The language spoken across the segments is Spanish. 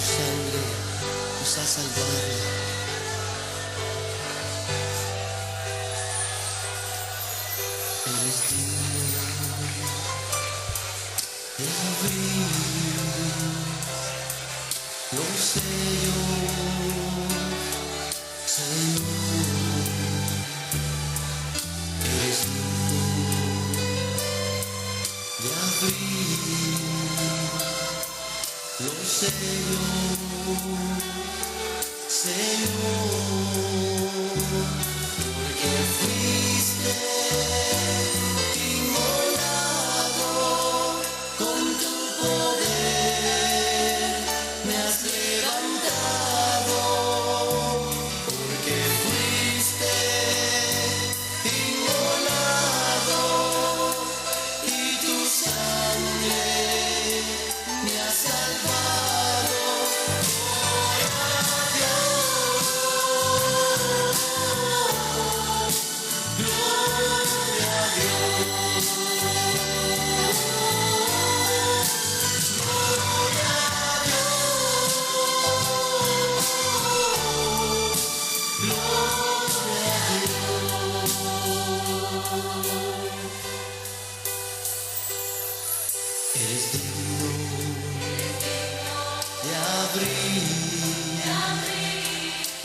sangre nos ha salvado. Eres digno de abrir los sellos, Señor. Eres digno de abrir los sellos, Señor, porque fuiste inmolado con tu poder, me has levantado, porque fuiste inmolado y tu sangre me ha salvado. Gloria a Dios, gloria a Dios, gloria a Dios. Eres digno de abrir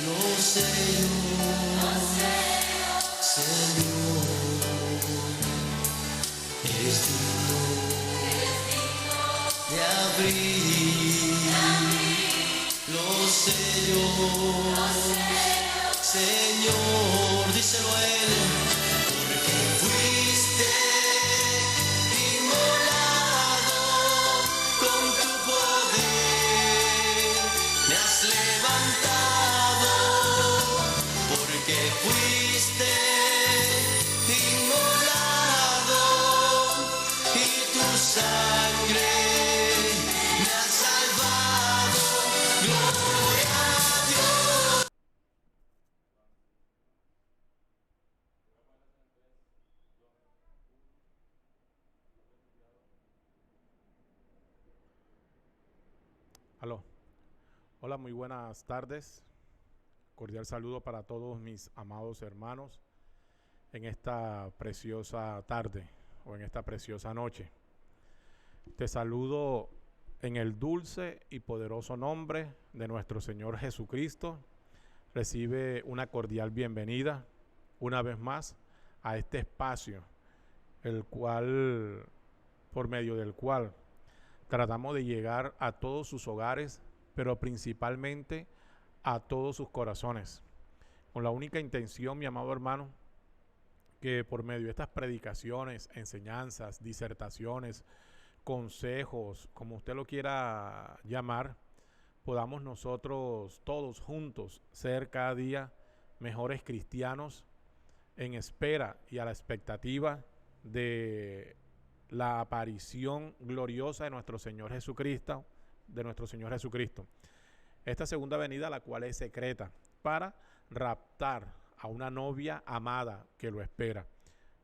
los sellos, Señor. Eres digno de abrir los sellos, Señor. Díselo a Él, porque fuiste inmolado con tu poder, me has levantado, porque fuiste inmolado y tu sangre me ha salvado. Gloria a Dios. Aló. Hola, muy buenas tardes. Cordial saludo para todos mis amados hermanos en esta preciosa tarde o en esta preciosa noche. Te saludo en el dulce y poderoso nombre de nuestro Señor Jesucristo. Recibe una cordial bienvenida una vez más a este espacio, por medio del cual tratamos de llegar a todos sus hogares, pero principalmente a todos sus corazones, con la única intención, mi amado hermano, que por medio de estas predicaciones, enseñanzas, disertaciones, consejos, como usted lo quiera llamar, podamos nosotros todos juntos ser cada día mejores cristianos en espera y a la expectativa de la aparición gloriosa de nuestro Señor Jesucristo, Esta segunda venida, la cual es secreta, para raptar a una novia amada que lo espera,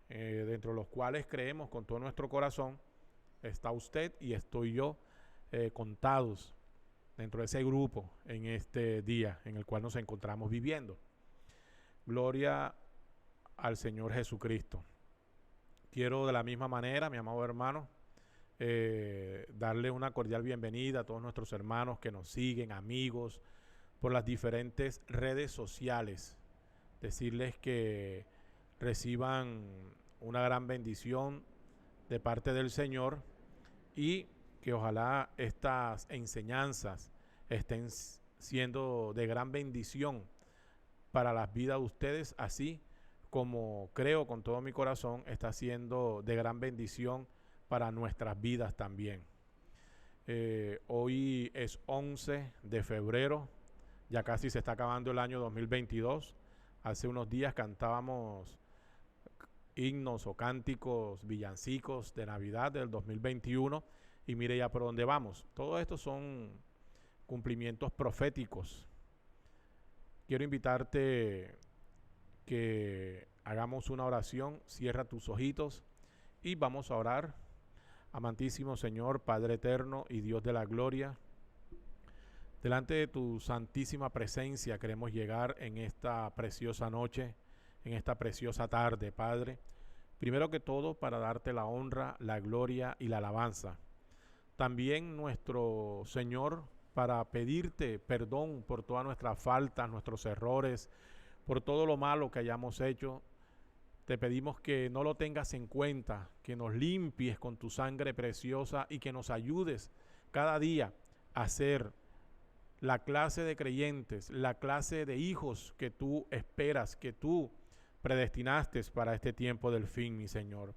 dentro de los cuales creemos con todo nuestro corazón. Está usted y estoy yo contados dentro de ese grupo en este día en el cual nos encontramos viviendo. Gloria al Señor Jesucristo. Quiero de la misma manera, mi amado hermano, darle una cordial bienvenida a todos nuestros hermanos que nos siguen, amigos, por las diferentes redes sociales. Decirles que reciban una gran bendición de parte del Señor y que ojalá estas enseñanzas estén siendo de gran bendición para las vidas de ustedes, así como creo con todo mi corazón está siendo de gran bendición para nuestras vidas también. Hoy es 11 de febrero, ya casi se está acabando el año 2022. Hace unos días cantábamos himnos o cánticos, villancicos de Navidad del 2021 y mire ya por dónde vamos. Todo esto son cumplimientos proféticos. Quiero invitarte que hagamos una oración. Cierra tus ojitos y vamos a orar. Amantísimo Señor, Padre eterno y Dios de la gloria, Delante de tu santísima presencia queremos llegar en esta preciosa noche, en esta preciosa tarde, Padre. Primero que todo, para darte la honra, la gloria y la alabanza. También, nuestro Señor, para pedirte perdón por todas nuestras faltas, nuestros errores, por todo lo malo que hayamos hecho. Te pedimos que no lo tengas en cuenta, que nos limpies con tu sangre preciosa y que nos ayudes cada día a ser la clase de creyentes, la clase de hijos que tú esperas, que tú predestinaste para este tiempo del fin, mi Señor.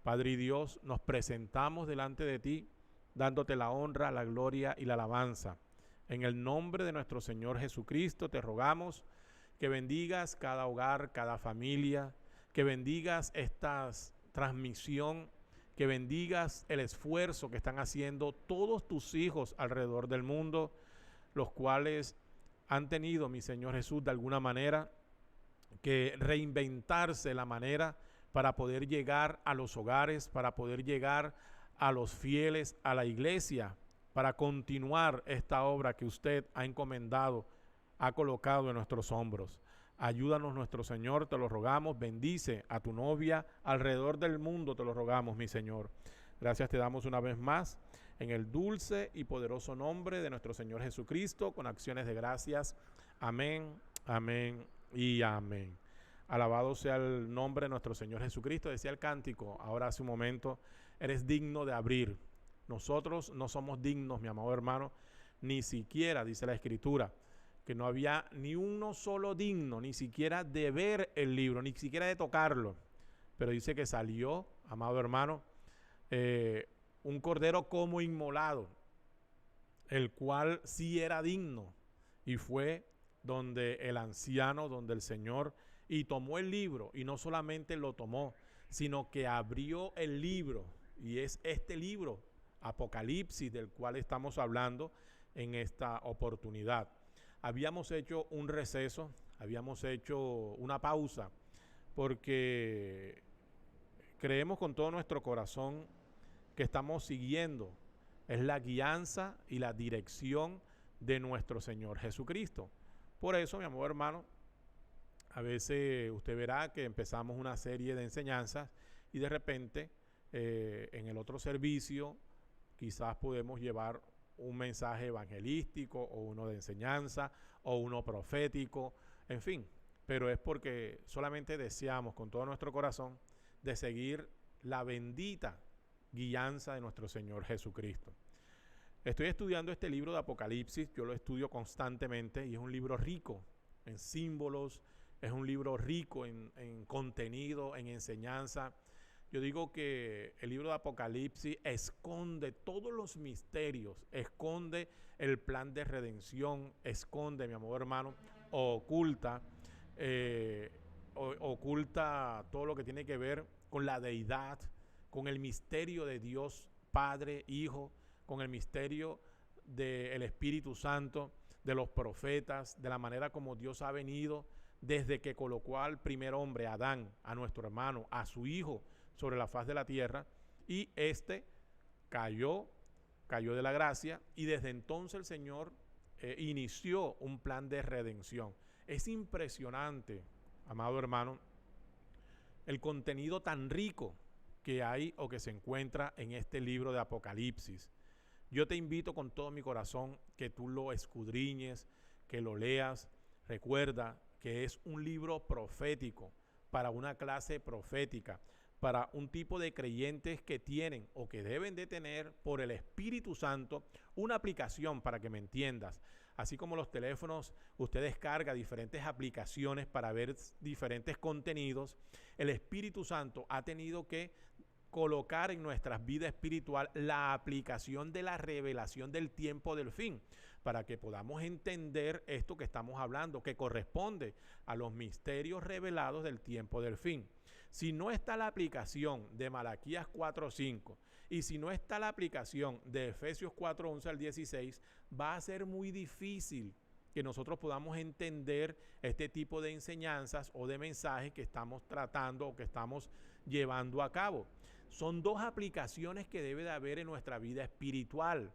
Padre y Dios, nos presentamos delante de ti, dándote la honra, la gloria y la alabanza. En el nombre de nuestro Señor Jesucristo te rogamos que bendigas cada hogar, cada familia, que bendigas esta transmisión, que bendigas el esfuerzo que están haciendo todos tus hijos alrededor del mundo, los cuales han tenido, mi Señor Jesús, de alguna manera que reinventarse la manera para poder llegar a los hogares, para poder llegar a los fieles, a la iglesia, para continuar esta obra que usted ha encomendado, ha colocado en nuestros hombros. Ayúdanos, nuestro Señor, te lo rogamos. Bendice a tu novia alrededor del mundo, te lo rogamos, mi Señor. Gracias te damos una vez más en el dulce y poderoso nombre de nuestro Señor Jesucristo, con acciones de gracias. Amén, amén y amén. Alabado sea el nombre de nuestro Señor Jesucristo. Decía el cántico ahora hace un momento, eres digno de abrir. Nosotros no somos dignos, mi amado hermano, ni siquiera, dice la Escritura, que no había ni uno solo digno, ni siquiera de ver el libro, ni siquiera de tocarlo. Pero dice que salió, amado hermano, un cordero como inmolado, el cual sí era digno, y fue donde el anciano, donde el Señor, y tomó el libro, y no solamente lo tomó, sino que abrió el libro, y es este libro, Apocalipsis, del cual estamos hablando en esta oportunidad. Habíamos hecho un receso, habíamos hecho una pausa, porque creemos con todo nuestro corazón que estamos siguiendo es la guianza y la dirección de nuestro Señor Jesucristo. Por eso, mi amor hermano, a veces usted verá que empezamos una serie de enseñanzas y de repente en el otro servicio quizás podemos llevar un mensaje evangelístico o uno de enseñanza o uno profético, en fin, pero es porque solamente deseamos con todo nuestro corazón de seguir la bendita guianza de nuestro Señor Jesucristo. Estoy estudiando este libro de Apocalipsis, yo lo estudio constantemente y es un libro rico en símbolos, es un libro rico en contenido, en enseñanza. Yo digo que el libro de Apocalipsis esconde todos los misterios, esconde el plan de redención, esconde, mi amor hermano, oculta todo lo que tiene que ver con la deidad, con el misterio de Dios Padre, Hijo, con el misterio del Espíritu Santo, de los profetas, de la manera como Dios ha venido desde que colocó al primer hombre, Adán, a nuestro hermano, a su hijo, sobre la faz de la tierra, y este cayó de la gracia, y desde entonces el Señor inició un plan de redención. Es impresionante, amado hermano, el contenido tan rico que hay o que se encuentra en este libro de Apocalipsis. Yo te invito con todo mi corazón que tú lo escudriñes, que lo leas. Recuerda que es un libro profético para una clase profética, para un tipo de creyentes que tienen o que deben de tener por el Espíritu Santo una aplicación, para que me entiendas. Así como los teléfonos, usted descarga diferentes aplicaciones para ver diferentes contenidos, el Espíritu Santo ha tenido que colocar en nuestras vidas espiritual la aplicación de la revelación del tiempo del fin, para que podamos entender esto que estamos hablando, que corresponde a los misterios revelados del tiempo del fin. Si no está la aplicación de Malaquías 4:5 y si no está la aplicación de Efesios 4:11 al 16, va a ser muy difícil que nosotros podamos entender este tipo de enseñanzas o de mensajes que estamos tratando o que estamos llevando a cabo. Son dos aplicaciones que debe de haber en nuestra vida espiritual.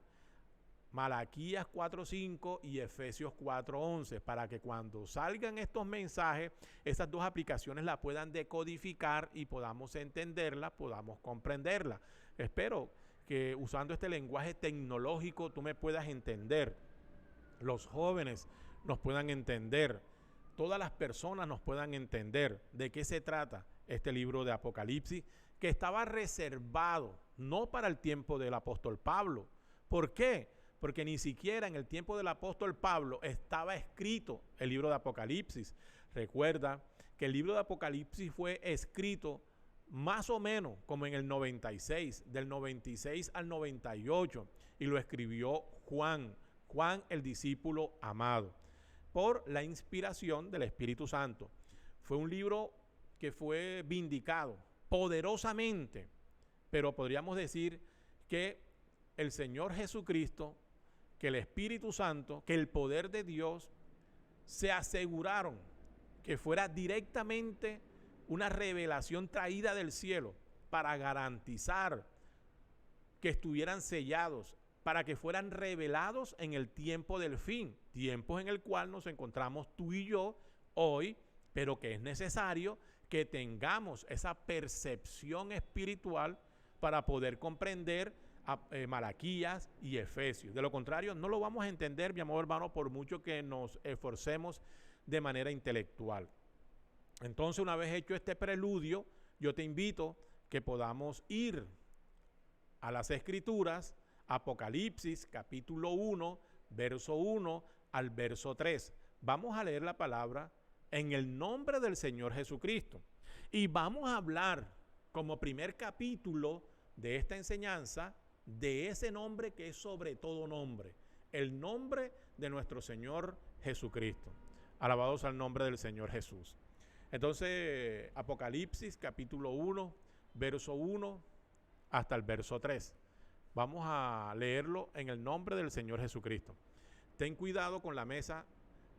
Malaquías 4:5 y Efesios 4:11, para que cuando salgan estos mensajes, esas dos aplicaciones la puedan decodificar y podamos entenderla, podamos comprenderla. Espero que usando este lenguaje tecnológico tú me puedas entender, los jóvenes nos puedan entender, todas las personas nos puedan entender de qué se trata este libro de Apocalipsis, que estaba reservado no para el tiempo del apóstol Pablo. ¿Por qué? Porque ni siquiera en el tiempo del apóstol Pablo estaba escrito el libro de Apocalipsis. Recuerda que el libro de Apocalipsis fue escrito más o menos como en el 96, del 96 al 98, y lo escribió Juan el discípulo amado, por la inspiración del Espíritu Santo. Fue un libro que fue vindicado poderosamente, pero podríamos decir que el Señor Jesucristo, que el Espíritu Santo, que el poder de Dios se aseguraron que fuera directamente una revelación traída del cielo para garantizar que estuvieran sellados, para que fueran revelados en el tiempo del fin, tiempos en el cual nos encontramos tú y yo hoy, pero que es necesario que tengamos esa percepción espiritual para poder comprender Malaquías y Efesios. De lo contrario, no lo vamos a entender, mi amado hermano, por mucho que nos esforcemos de manera intelectual. Entonces, una vez hecho este preludio, yo te invito que podamos ir a las Escrituras, Apocalipsis, capítulo 1, verso 1 al verso 3. Vamos a leer la palabra en el nombre del Señor Jesucristo. Y vamos a hablar como primer capítulo de esta enseñanza de ese nombre que es sobre todo nombre, el nombre de nuestro Señor Jesucristo. Alabados al nombre del Señor Jesús. Entonces, Apocalipsis capítulo 1, verso 1 hasta el verso 3. Vamos a leerlo en el nombre del Señor Jesucristo. Ten cuidado con la mesa,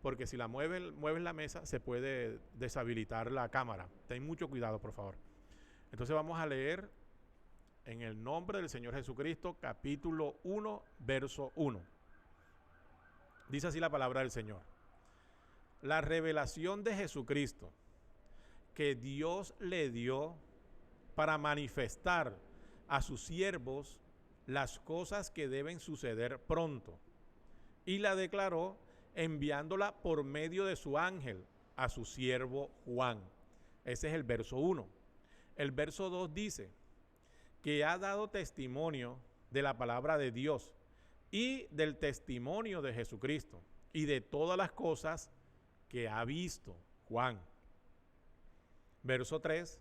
porque si la mueves la mesa, se puede deshabilitar la cámara. Ten mucho cuidado, por favor. Entonces vamos a leer en el nombre del Señor Jesucristo, capítulo 1, verso 1. Dice así la palabra del Señor. La revelación de Jesucristo que Dios le dio para manifestar a sus siervos las cosas que deben suceder pronto, y la declaró enviándola por medio de su ángel a su siervo Juan. Ese es el verso 1. El verso 2 dice que ha dado testimonio de la palabra de Dios y del testimonio de Jesucristo y de todas las cosas que ha visto Juan. Verso 3,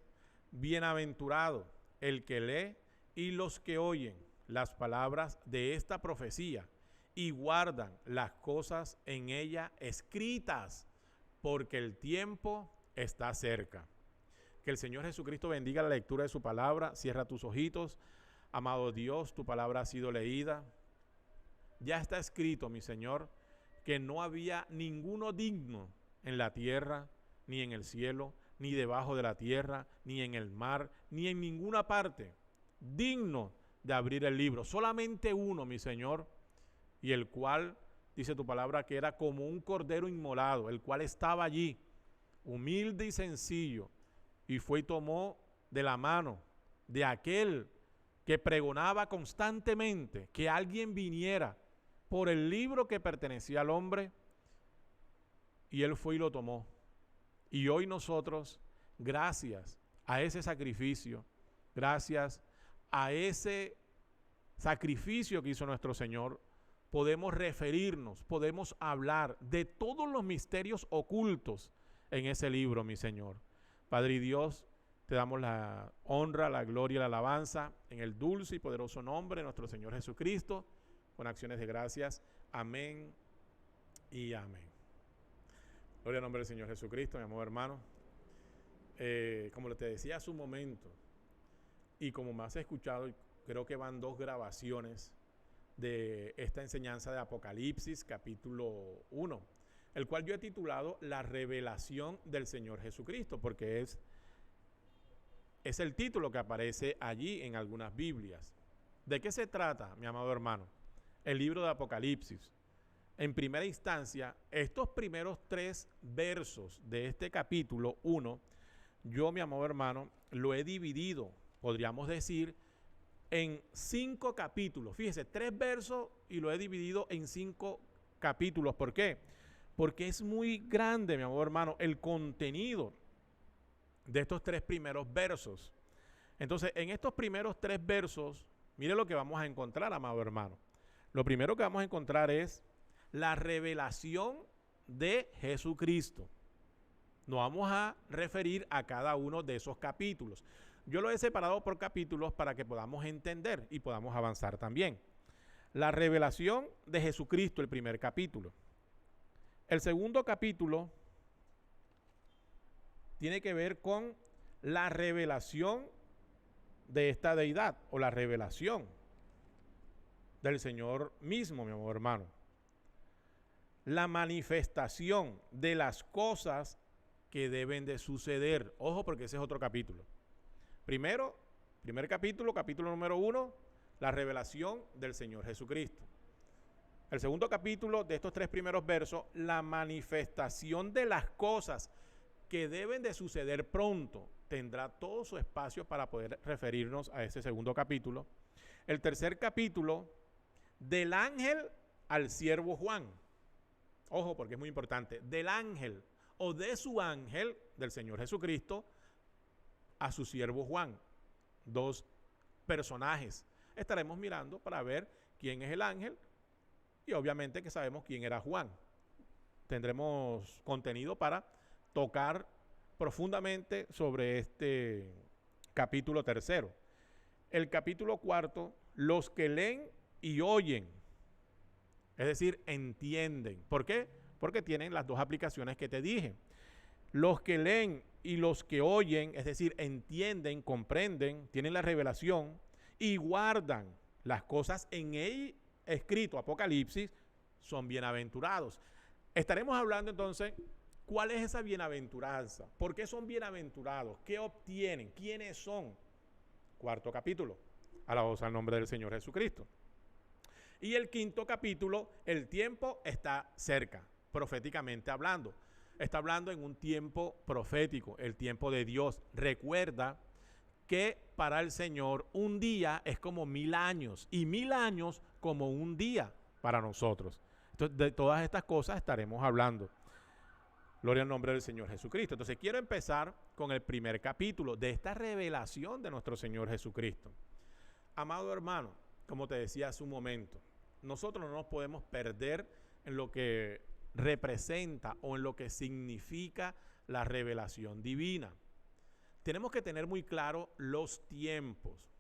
bienaventurado el que lee y los que oyen las palabras de esta profecía y guardan las cosas en ella escritas, porque el tiempo está cerca. Que el Señor Jesucristo bendiga la lectura de su palabra. Cierra tus ojitos. Amado Dios, tu palabra ha sido leída. Ya está escrito, mi Señor, que no había ninguno digno en la tierra, ni en el cielo, ni debajo de la tierra, ni en el mar, ni en ninguna parte, digno de abrir el libro. Solamente uno, mi Señor, y el cual, dice tu palabra, que era como un cordero inmolado, el cual estaba allí, humilde y sencillo, y fue y tomó de la mano de aquel que pregonaba constantemente que alguien viniera por el libro que pertenecía al hombre, y él fue y lo tomó. Y hoy nosotros, gracias a ese sacrificio, gracias a ese sacrificio que hizo nuestro Señor, podemos referirnos, podemos hablar de todos los misterios ocultos en ese libro, mi Señor. Padre y Dios, te damos la honra, la gloria y la alabanza en el dulce y poderoso nombre de nuestro Señor Jesucristo, con acciones de gracias. Amén y amén. Gloria al nombre del Señor Jesucristo, mi amado hermano. Como te decía hace un momento, y como me has escuchado, creo que van 2 grabaciones de esta enseñanza de Apocalipsis, capítulo 1, el cual yo he titulado La revelación del Señor Jesucristo, porque es el título que aparece allí en algunas Biblias. ¿De qué se trata, mi amado hermano? el libro de Apocalipsis. En primera instancia, estos primeros 3 versos de este capítulo 1, yo, mi amado hermano, lo he dividido, podríamos decir, en 5 capítulos. Fíjese, 3 versos y lo he dividido en 5 capítulos. ¿Por qué? Porque es muy grande, mi amado hermano, el contenido de estos 3 primeros versos. Entonces, en estos primeros 3 versos, mire lo que vamos a encontrar, amado hermano. Lo primero que vamos a encontrar es la revelación de Jesucristo. Nos vamos a referir a cada uno de esos capítulos. Yo lo he separado por capítulos para que podamos entender y podamos avanzar también. La revelación de Jesucristo, el primer capítulo. El segundo capítulo tiene que ver con la revelación de esta deidad o la revelación del Señor mismo, mi amor hermano. La manifestación de las cosas que deben de suceder. Ojo, porque ese es otro capítulo. Primer capítulo, capítulo número 1, la revelación del Señor Jesucristo. El segundo capítulo de estos 3 primeros versos, la manifestación de las cosas que deben de suceder pronto. Tendrá todo su espacio para poder referirnos a ese segundo capítulo. El tercer capítulo, del ángel al siervo Juan. Ojo, porque es muy importante. Del ángel o de su ángel, del Señor Jesucristo, a su siervo Juan. 2 personajes. Estaremos mirando para ver quién es el ángel y obviamente que sabemos quién era Juan. Tendremos contenido para tocar profundamente sobre este capítulo tercero. El capítulo 4, los que leen y oyen, es decir, entienden. ¿Por qué? Porque tienen las 2 aplicaciones que te dije. Los que leen y los que oyen, es decir, entienden, comprenden, tienen la revelación y guardan las cosas en él escrito, Apocalipsis, son bienaventurados. Estaremos hablando entonces, ¿cuál es esa bienaventuranza? ¿Por qué son bienaventurados? ¿Qué obtienen? ¿Quiénes son? 4º capítulo. Alabados al nombre del Señor Jesucristo. Y el 5º capítulo, el tiempo está cerca, proféticamente hablando. Está hablando en un tiempo profético, el tiempo de Dios. Recuerda que para el Señor un día es como 1000 años y 1000 años como un día para nosotros. Entonces, de todas estas cosas estaremos hablando. Gloria al nombre del Señor Jesucristo. Entonces, quiero empezar con el primer capítulo de esta revelación de nuestro Señor Jesucristo. Amado hermano, como te decía hace un momento, nosotros no nos podemos perder en lo que representa o en lo que significa la revelación divina. Tenemos que tener muy claro los tiempos.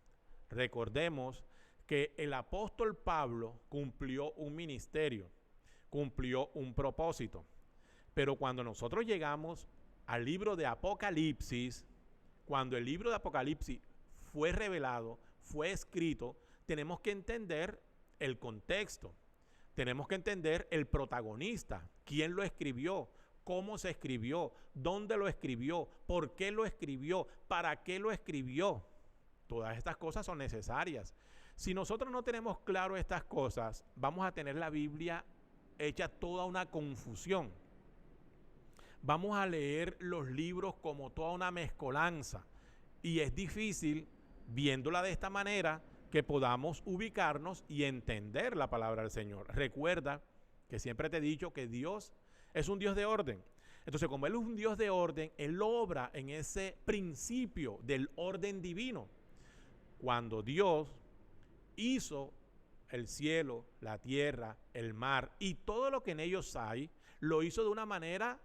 Recordemos que el apóstol Pablo cumplió un ministerio, cumplió un propósito. Pero cuando nosotros llegamos al libro de Apocalipsis, cuando el libro de Apocalipsis fue revelado, fue escrito, tenemos que entender el contexto. Tenemos que entender el protagonista, quién lo escribió, cómo se escribió, dónde lo escribió, por qué lo escribió, para qué lo escribió. Todas estas cosas son necesarias. Si nosotros no tenemos claro estas cosas, vamos a tener la Biblia hecha toda una confusión. Vamos a leer los libros como toda una mezcolanza y es difícil, viéndola de esta manera, que podamos ubicarnos y entender la palabra del Señor. Recuerda que siempre te he dicho que Dios es un Dios de orden. Entonces, como Él es un Dios de orden, Él obra en ese principio del orden divino. Cuando Dios hizo el cielo, la tierra, el mar y todo lo que en ellos hay, lo hizo de una manera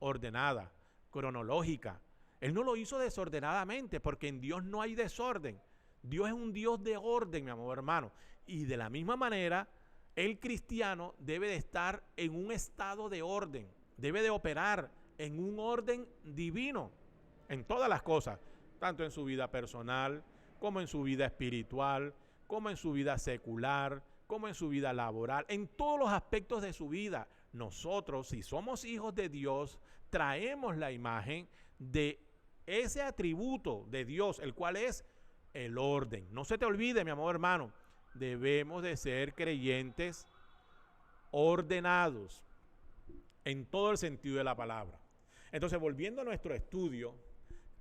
ordenada, cronológica. Él no lo hizo desordenadamente, porque en Dios no hay desorden. Dios es un Dios de orden, mi amado hermano. Y de la misma manera, el cristiano debe de estar en un estado de orden, debe de operar en un orden divino, en todas las cosas, tanto en su vida personal, como en su vida espiritual, como en su vida secular, como en su vida laboral, en todos los aspectos de su vida. Nosotros, si somos hijos de Dios, traemos la imagen de ese atributo de Dios, el cual es el orden. No se te olvide, mi amado hermano, debemos de ser creyentes ordenados en todo el sentido de la palabra. Entonces, volviendo a nuestro estudio,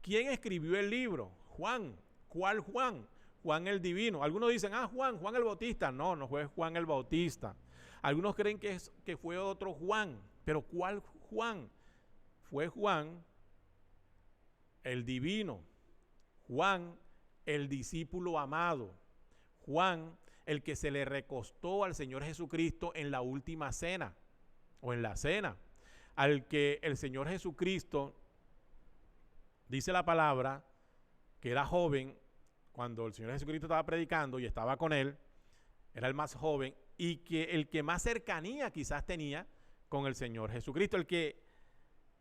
¿quién escribió el libro? Juan. ¿Cuál Juan? Juan el Divino. Algunos dicen, Juan el Bautista. No, no fue Juan el Bautista. Algunos creen que fue otro Juan. Pero ¿cuál Juan? Fue Juan el Divino. Juan el discípulo amado. Juan el que se le recostó al Señor Jesucristo en la última cena o en la cena. Al que el Señor Jesucristo, dice la palabra, que era joven cuando el Señor Jesucristo estaba predicando y estaba con él, era el más joven y que el que más cercanía quizás tenía con el Señor Jesucristo, el que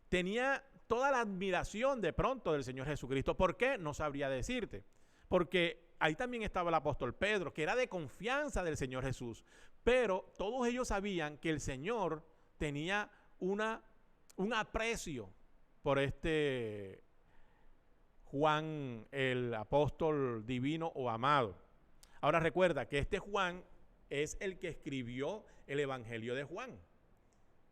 tenía toda la admiración de pronto del Señor Jesucristo. ¿Por qué? No sabría decirte. Porque ahí también estaba el apóstol Pedro, que era de confianza del Señor Jesús. Pero todos ellos sabían que el Señor tenía un aprecio por este Juan, el apóstol divino o amado. Ahora recuerda que este Juan es el que escribió el Evangelio de Juan.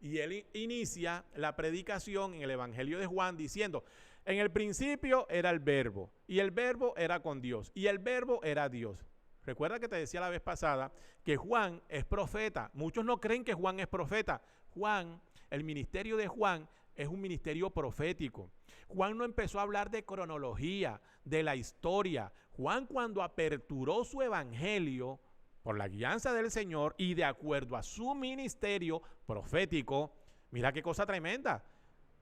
Y él inicia la predicación en el Evangelio de Juan diciendo, en el principio era el verbo, y el verbo era con Dios, y el verbo era Dios. Recuerda que te decía la vez pasada que Juan es profeta. Muchos no creen que Juan es profeta. Juan, el ministerio de Juan es un ministerio profético. Juan no empezó a hablar de cronología, de la historia. Juan, cuando aperturó su evangelio por la guianza del Señor y de acuerdo a su ministerio profético, mira qué cosa tremenda.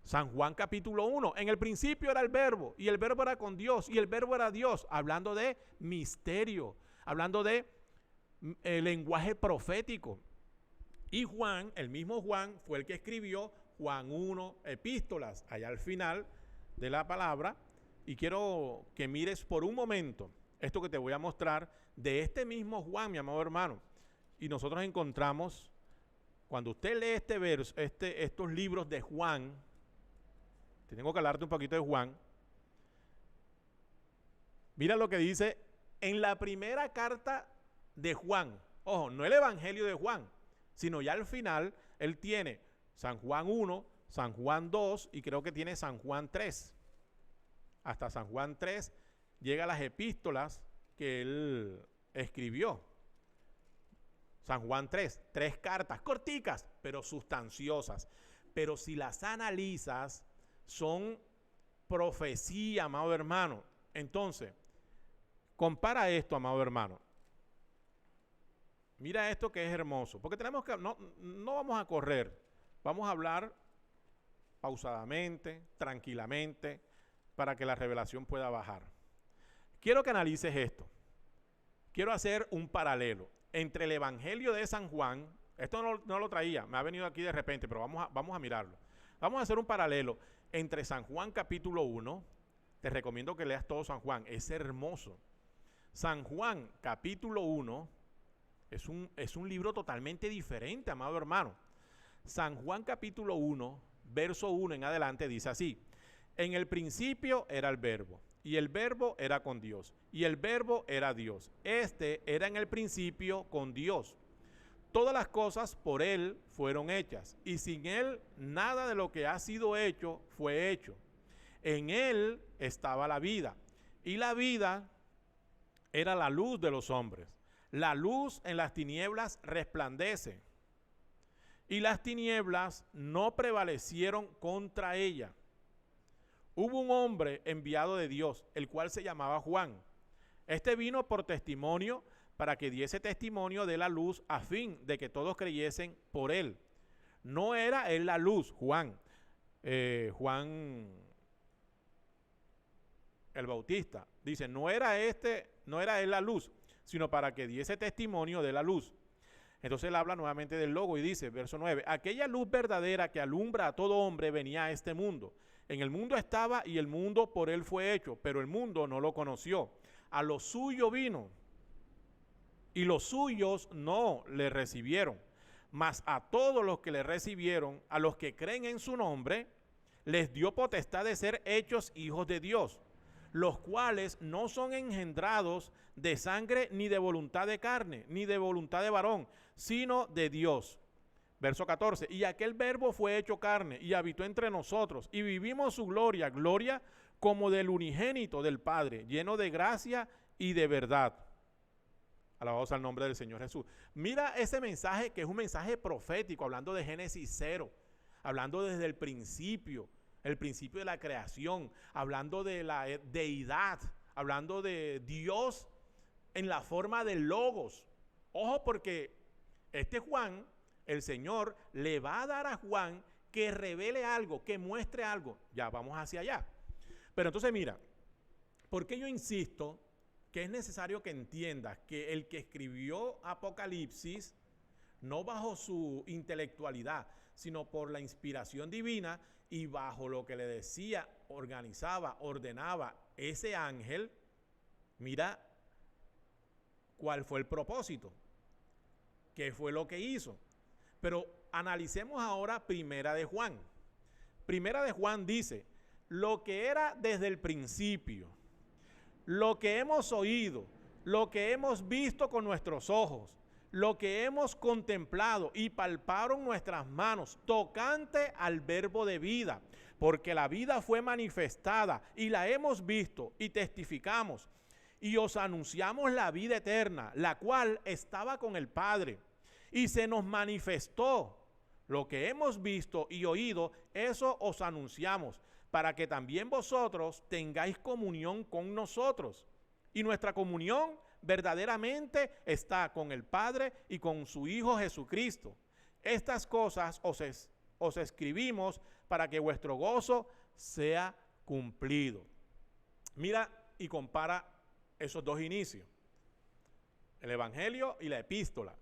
San Juan capítulo 1, en el principio era el verbo y el verbo era con Dios y el verbo era Dios, hablando de misterio, hablando de lenguaje profético. Y Juan, el mismo Juan, fue el que escribió Juan 1, epístolas, allá al final de la palabra. Y quiero que mires por un momento esto que te voy a mostrar de este mismo Juan, mi amado hermano. Y nosotros encontramos, cuando usted lee este verso, estos libros de Juan, tengo que hablarte un poquito de Juan. Mira lo que dice en la primera carta de Juan. Ojo, no el evangelio de Juan, sino ya al final él tiene San Juan 1, San Juan 2 y creo que tiene San Juan 3. Hasta San Juan 3 llega a las epístolas que él escribió. San Juan 3 cartas corticas, pero sustanciosas. Pero si las analizas, son profecía, amado hermano. Entonces, compara esto, amado hermano. Mira esto que es hermoso, porque tenemos que, no vamos a correr, vamos a hablar pausadamente, tranquilamente, para que la revelación pueda bajar. Quiero que analices esto. Quiero hacer un paralelo entre el Evangelio de San Juan, esto no lo traía, me ha venido aquí de repente, pero vamos a mirarlo. Vamos a hacer un paralelo entre San Juan capítulo 1, te recomiendo que leas todo San Juan, es hermoso. San Juan capítulo 1 es un libro totalmente diferente, amado hermano. San Juan capítulo 1, verso 1 en adelante dice así: en el principio era el verbo, y el verbo era con Dios, y el verbo era Dios. Este era en el principio con Dios. Todas las cosas por él fueron hechas, y sin él nada de lo que ha sido hecho fue hecho. En él estaba la vida, y la vida era la luz de los hombres. La luz en las tinieblas resplandece, y las tinieblas no prevalecieron contra ella. Hubo un hombre enviado de Dios, el cual se llamaba Juan. Este vino por testimonio, para que diese testimonio de la luz, a fin de que todos creyesen por él. No era él la luz, Juan el Bautista. Dice, no era él la luz, sino para que diese testimonio de la luz. Entonces él habla nuevamente del logo y dice, verso 9, aquella luz verdadera que alumbra a todo hombre venía a este mundo. En el mundo estaba y el mundo por él fue hecho, pero el mundo no lo conoció. A lo suyo vino, y los suyos no le recibieron. Mas a todos los que le recibieron, a los que creen en su nombre, les dio potestad de ser hechos hijos de Dios, los cuales no son engendrados de sangre ni de voluntad de carne, ni de voluntad de varón, sino de Dios. Verso 14, y aquel verbo fue hecho carne y habitó entre nosotros y vivimos su gloria, gloria como del unigénito del Padre, lleno de gracia y de verdad. Alabados al nombre del Señor Jesús. Mira ese mensaje que es un mensaje profético, hablando de Génesis 0, hablando desde el principio de la creación, hablando de la deidad, hablando de Dios en la forma de logos. Ojo, porque este Juan, el Señor le va a dar a Juan que revele algo, que muestre algo. Ya vamos hacia allá. Pero entonces mira, ¿por qué yo insisto que es necesario que entiendas que el que escribió Apocalipsis, no bajo su intelectualidad, sino por la inspiración divina y bajo lo que le decía, organizaba, ordenaba ese ángel? Mira cuál fue el propósito, qué fue lo que hizo. Pero analicemos ahora Primera de Juan. Primera de Juan dice, lo que era desde el principio, lo que hemos oído, lo que hemos visto con nuestros ojos, lo que hemos contemplado y palparon nuestras manos, tocante al verbo de vida, porque la vida fue manifestada y la hemos visto y testificamos, y os anunciamos la vida eterna, la cual estaba con el Padre, y se nos manifestó. Lo que hemos visto y oído, eso os anunciamos, para que también vosotros tengáis comunión con nosotros. Y nuestra comunión verdaderamente está con el Padre y con su Hijo Jesucristo. Estas cosas os escribimos para que vuestro gozo sea cumplido. Mira y compara esos dos inicios, el Evangelio y la epístola.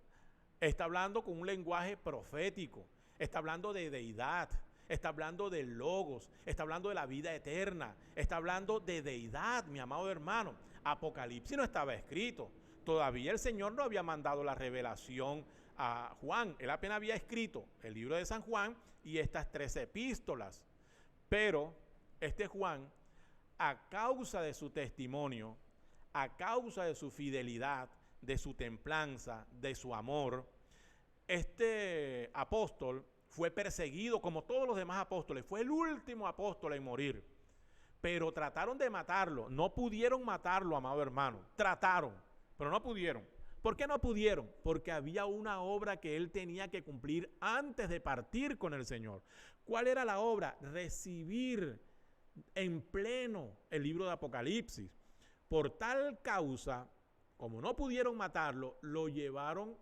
Está hablando con un lenguaje profético, está hablando de deidad, está hablando de logos, está hablando de la vida eterna, está hablando de deidad, mi amado hermano. Apocalipsis no estaba escrito, todavía el Señor no había mandado la revelación a Juan, él apenas había escrito el libro de San Juan y estas 3 epístolas. Pero este Juan, a causa de su testimonio, a causa de su fidelidad, de su templanza, de su amor, este apóstol fue perseguido como todos los demás apóstoles. Fue el último apóstol en morir. Pero trataron de matarlo. No pudieron matarlo, amado hermano. Trataron, pero no pudieron. ¿Por qué no pudieron? Porque había una obra que él tenía que cumplir antes de partir con el Señor. ¿Cuál era la obra? Recibir en pleno el libro de Apocalipsis. Por tal causa, como no pudieron matarlo, lo llevaron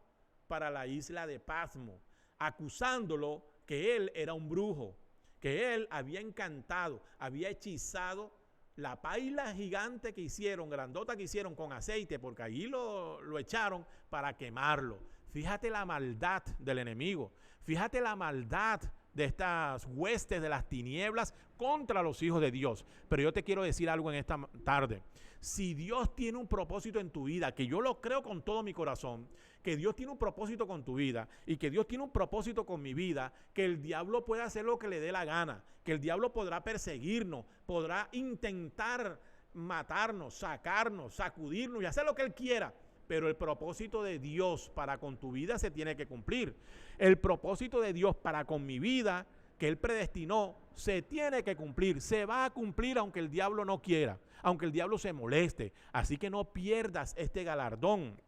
para la isla de Pasmo, acusándolo que él era un brujo, que él había encantado, había hechizado la paila gigante que hicieron, grandota que hicieron con aceite, porque allí lo echaron para quemarlo. Fíjate la maldad del enemigo, fíjate la maldad de estas huestes de las tinieblas contra los hijos de Dios. Pero yo te quiero decir algo en esta tarde. Si Dios tiene un propósito en tu vida, que yo lo creo con todo mi corazón, que Dios tiene un propósito con tu vida y que Dios tiene un propósito con mi vida, que el diablo puede hacer lo que le dé la gana, que el diablo podrá perseguirnos, podrá intentar matarnos, sacarnos, sacudirnos y hacer lo que él quiera. Pero el propósito de Dios para con tu vida se tiene que cumplir. El propósito de Dios para con mi vida, que Él predestinó, se tiene que cumplir. Se va a cumplir aunque el diablo no quiera, aunque el diablo se moleste. Así que no pierdas este galardón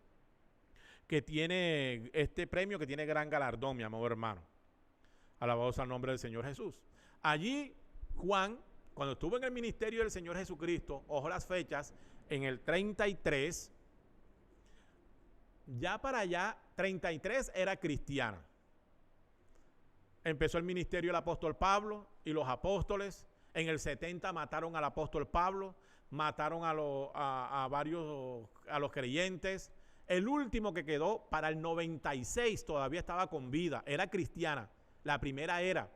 que tiene, este premio que tiene gran galardón, mi amado hermano. Alabados al nombre del Señor Jesús. Allí Juan, cuando estuvo en el ministerio del Señor Jesucristo, ojo las fechas, en el 33, ya para allá, 33 era cristiana. Empezó el ministerio del apóstol Pablo y los apóstoles. En el 70 mataron al apóstol Pablo, mataron a los creyentes. El último que quedó para el 96 todavía estaba con vida, era cristiana. La primera era,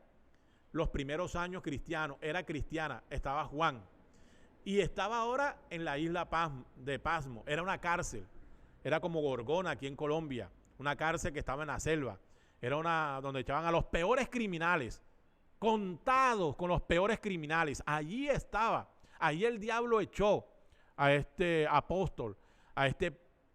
los primeros años cristianos, era cristiana, estaba Juan. Y estaba ahora en la isla de Pasmo, era una cárcel. Era como Gorgona aquí en Colombia, una cárcel que estaba en la selva. Era una donde echaban a los peores criminales, contados con los peores criminales. Allí estaba Ahí el diablo echó a este apóstol, a este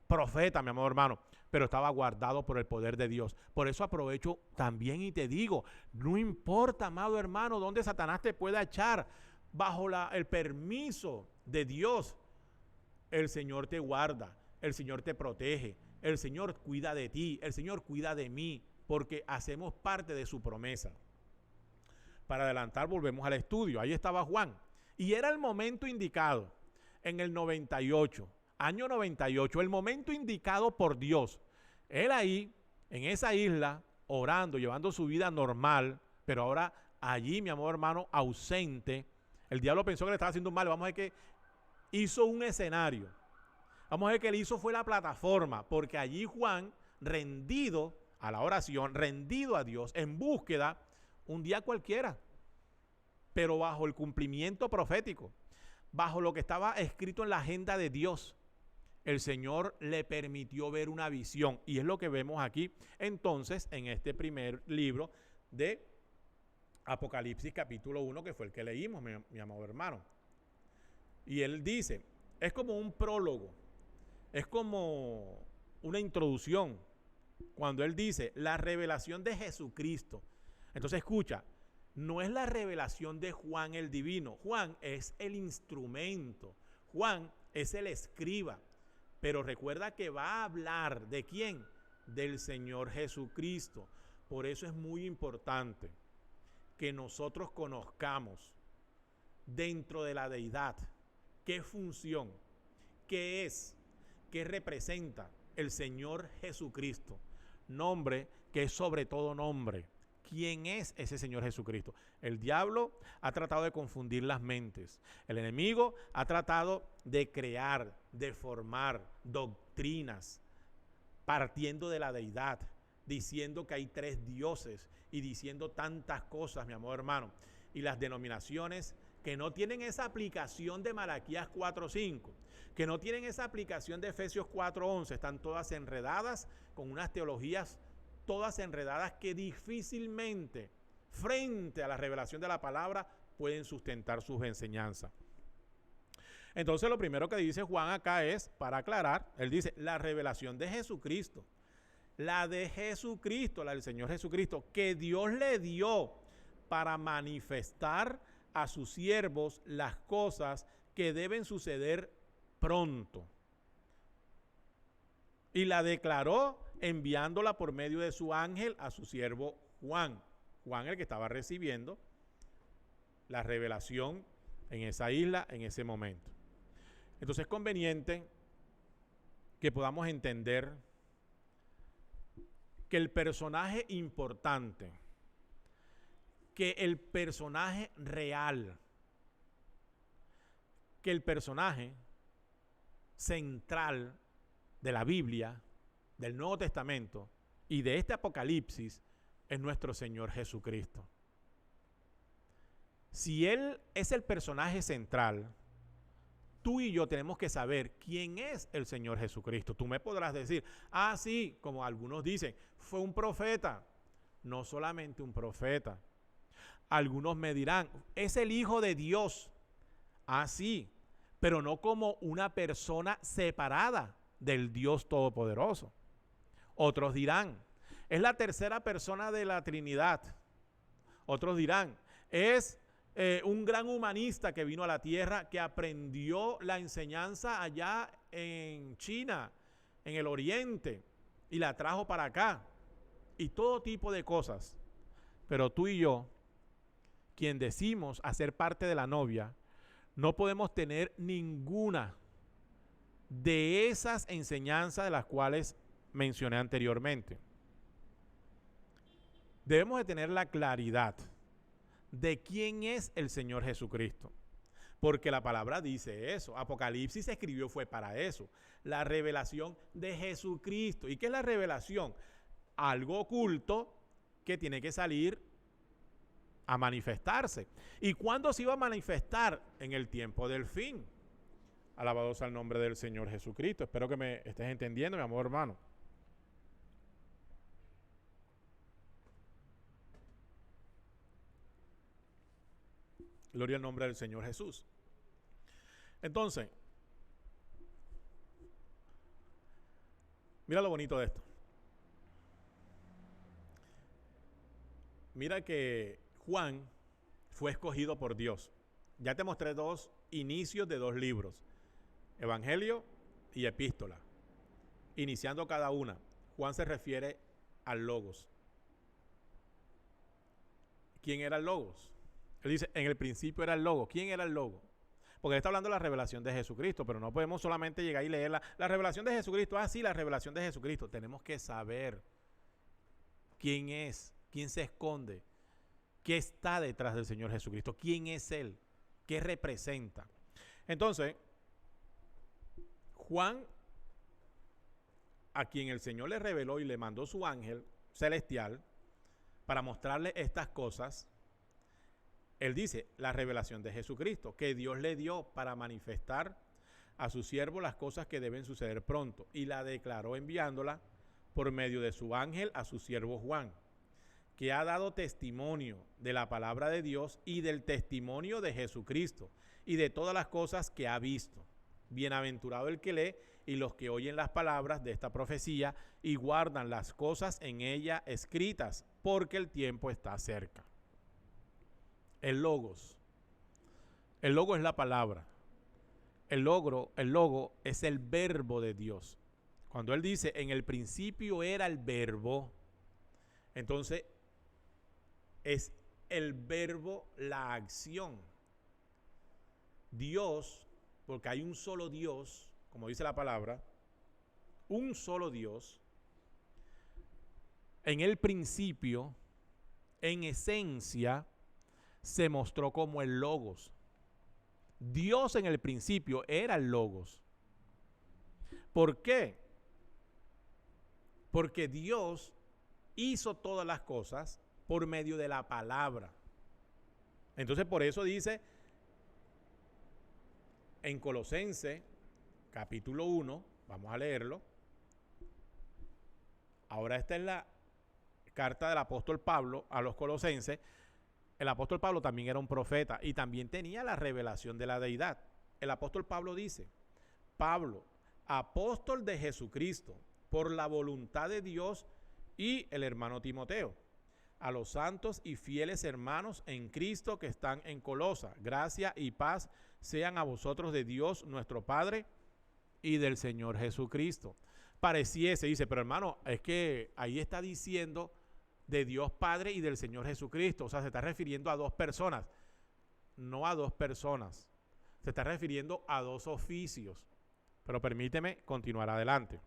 profeta, mi amado hermano, pero estaba guardado por el poder de Dios. Por eso aprovecho también y te digo, no importa, amado hermano, dónde Satanás te pueda echar, bajo el permiso de Dios, el Señor te guarda, el Señor te protege, el Señor cuida de ti, el Señor cuida de mí, porque hacemos parte de su promesa. Para adelantar, volvemos al estudio. Ahí estaba Juan. Y era el momento indicado, en el 98, año 98, el momento indicado por Dios. Él ahí, en esa isla, orando, llevando su vida normal, pero ahora allí, mi amor hermano, ausente. El diablo pensó que le estaba haciendo un mal. Vamos a ver que hizo un escenario. Vamos a ver que él hizo fue la plataforma, porque allí Juan, rendido a la oración, rendido a Dios, en búsqueda, un día cualquiera, pero bajo el cumplimiento profético, bajo lo que estaba escrito en la agenda de Dios, el Señor le permitió ver una visión, y es lo que vemos aquí entonces en este primer libro de Apocalipsis capítulo 1, que fue el que leímos, mi amado hermano. Y él dice, es como un prólogo, es como una introducción, cuando él dice la revelación de Jesucristo. Entonces escucha, no es la revelación de Juan el divino. Juan es el instrumento. Juan es el escriba. Pero recuerda que va a hablar ¿de quién? Del Señor Jesucristo. Por eso es muy importante que nosotros conozcamos dentro de la deidad qué función, qué es, qué representa el Señor Jesucristo. Nombre que es sobre todo nombre. ¿Quién es ese Señor Jesucristo? El diablo ha tratado de confundir las mentes. El enemigo ha tratado de crear, de formar doctrinas partiendo de la deidad, diciendo que hay 3 dioses y diciendo tantas cosas, mi amor hermano. Y las denominaciones que no tienen esa aplicación de Malaquías 4:5, que no tienen esa aplicación de Efesios 4:11, están todas enredadas con unas teologías todas enredadas que difícilmente frente a la revelación de la palabra pueden sustentar sus enseñanzas. Entonces lo primero que dice Juan acá es, para aclarar, él dice la revelación de Jesucristo, la de Jesucristo, la del Señor Jesucristo, que Dios le dio para manifestar a sus siervos las cosas que deben suceder pronto. Y la declaró enviándola por medio de su ángel a su siervo Juan. Juan, el que estaba recibiendo la revelación en esa isla, en ese momento. Entonces es conveniente que podamos entender que el personaje importante, que el personaje real, que el personaje central de la Biblia, del Nuevo Testamento y de este Apocalipsis es nuestro Señor Jesucristo. Si Él es el personaje central, tú y yo tenemos que saber quién es el Señor Jesucristo. Tú me podrás decir, sí, como algunos dicen, fue un profeta. No solamente un profeta. Algunos me dirán, es el Hijo de Dios. Sí, pero no como una persona separada del Dios Todopoderoso. Otros dirán, es la tercera persona de la Trinidad. Otros dirán, es un gran humanista que vino a la tierra, que aprendió la enseñanza allá en China, en el Oriente, y la trajo para acá. Y todo tipo de cosas. Pero tú y yo, quien decimos hacer parte de la novia, no podemos tener ninguna de esas enseñanzas de las cuales mencioné anteriormente. Debemos de tener la claridad de quién es el Señor Jesucristo, porque la palabra dice eso. Apocalipsis se escribió fue para eso, la revelación de Jesucristo. ¿Y qué es la revelación? Algo oculto que tiene que salir a manifestarse. ¿Y cuándo se iba a manifestar? En el tiempo del fin. Alabado sea el nombre del Señor Jesucristo. Espero que me estés entendiendo, mi amor hermano. Gloria al nombre del Señor Jesús. Entonces, mira lo bonito de esto. Mira que Juan fue escogido por Dios. Ya te mostré dos inicios de dos libros, Evangelio y Epístola. Iniciando cada una, Juan se refiere al Logos. ¿Quién era el Logos? Él dice, en el principio era el Logos. ¿Quién era el Logos? Porque él está hablando de la revelación de Jesucristo, pero no podemos solamente llegar y leer la revelación de Jesucristo. Ah, sí, la revelación de Jesucristo. Tenemos que saber quién es, quién se esconde, qué está detrás del Señor Jesucristo, quién es Él, qué representa. Entonces, Juan, a quien el Señor le reveló y le mandó su ángel celestial para mostrarle estas cosas, él dice la revelación de Jesucristo, que Dios le dio para manifestar a su siervo las cosas que deben suceder pronto, y la declaró enviándola por medio de su ángel a su siervo Juan, que ha dado testimonio de la palabra de Dios y del testimonio de Jesucristo y de todas las cosas que ha visto. Bienaventurado el que lee y los que oyen las palabras de esta profecía y guardan las cosas en ella escritas, porque el tiempo está cerca. El Logos. El Logo es la palabra. El logo es el verbo de Dios. Cuando él dice, en el principio era el verbo, entonces es el verbo, la acción. Dios, porque hay un solo Dios, como dice la palabra, un solo Dios, en el principio, en esencia, se mostró como el Logos. Dios en el principio era el Logos. ¿Por qué? Porque Dios hizo todas las cosas por medio de la palabra. Entonces por eso dice en Colosenses capítulo 1, vamos a leerlo. Ahora esta es la carta del apóstol Pablo a los colosenses. El apóstol Pablo también era un profeta y también tenía la revelación de la deidad. El apóstol Pablo dice, Pablo, apóstol de Jesucristo, por la voluntad de Dios, y el hermano Timoteo, a los santos y fieles hermanos en Cristo que están en Colosa, gracia y paz sean a vosotros de Dios nuestro Padre y del Señor Jesucristo. Pareciese, dice, pero hermano, es que ahí está diciendo de Dios Padre y del Señor Jesucristo. O sea, se está refiriendo a dos personas. No a dos personas. Se está refiriendo a dos oficios. Pero permíteme continuar adelante,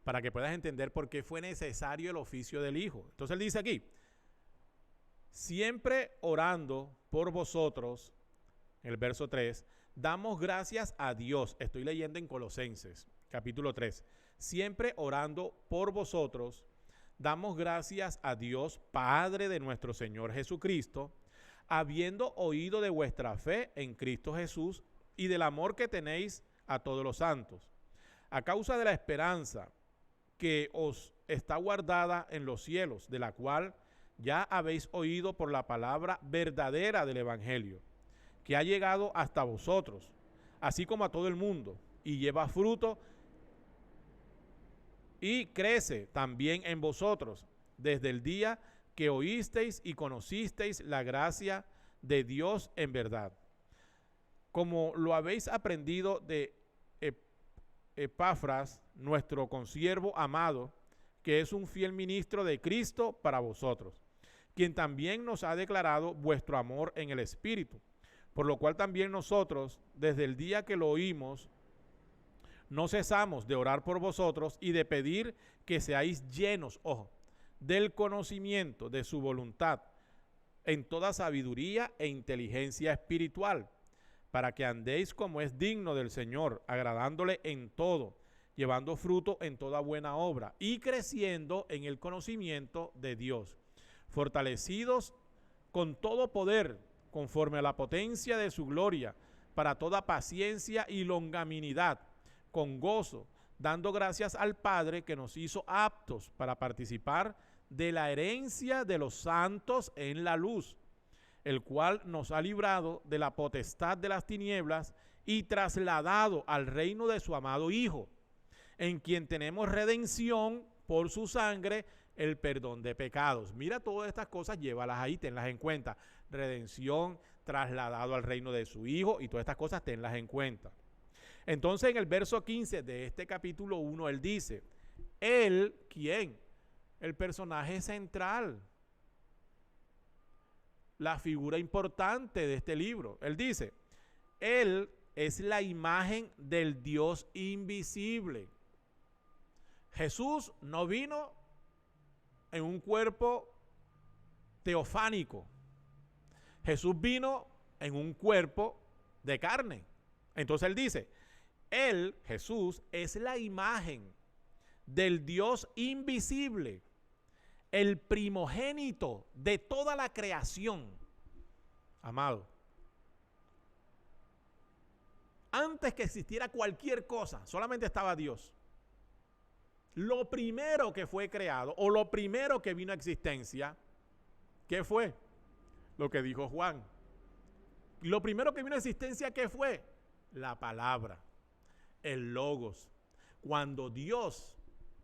para que puedas entender por qué fue necesario el oficio del Hijo. Entonces él dice aquí, siempre orando por vosotros, en el verso 3, damos gracias a Dios. Estoy leyendo en Colosenses, capítulo 3. Siempre orando por vosotros, damos gracias a Dios, Padre de nuestro Señor Jesucristo, habiendo oído de vuestra fe en Cristo Jesús y del amor que tenéis a todos los santos, a causa de la esperanza que os está guardada en los cielos, de la cual ya habéis oído por la palabra verdadera del Evangelio, que ha llegado hasta vosotros, así como a todo el mundo, y lleva fruto y crece también en vosotros, desde el día que oísteis y conocisteis la gracia de Dios en verdad, como lo habéis aprendido de Epafras, nuestro consiervo amado, que es un fiel ministro de Cristo para vosotros, quien también nos ha declarado vuestro amor en el Espíritu, por lo cual también nosotros, desde el día que lo oímos, no cesamos de orar por vosotros y de pedir que seáis llenos, ojo, del conocimiento de su voluntad, en toda sabiduría e inteligencia espiritual, para que andéis como es digno del Señor, agradándole en todo, llevando fruto en toda buena obra y creciendo en el conocimiento de Dios, fortalecidos con todo poder, conforme a la potencia de su gloria, para toda paciencia y longanimidad, con gozo, dando gracias al Padre que nos hizo aptos para participar de la herencia de los santos en la luz, el cual nos ha librado de la potestad de las tinieblas y trasladado al reino de su amado Hijo, en quien tenemos redención por su sangre, el perdón de pecados. Mira, todas estas cosas, llévalas ahí, tenlas en cuenta. Redención, trasladado al reino de su Hijo, y todas estas cosas tenlas en cuenta. Entonces, en el verso 15 de este capítulo 1, él dice, él, ¿quién? El personaje central, la figura importante de este libro. Él dice, él es la imagen del Dios invisible. Jesús no vino en un cuerpo teofánico. Jesús vino en un cuerpo de carne. Entonces él dice, él, Jesús, es la imagen del Dios invisible, el primogénito de toda la creación. Amado, antes que existiera cualquier cosa, solamente estaba Dios. Lo primero que fue creado, o lo primero que vino a existencia, ¿qué fue? Lo que dijo Juan. Lo primero que vino a existencia, ¿qué fue? La palabra, el logos. Cuando Dios,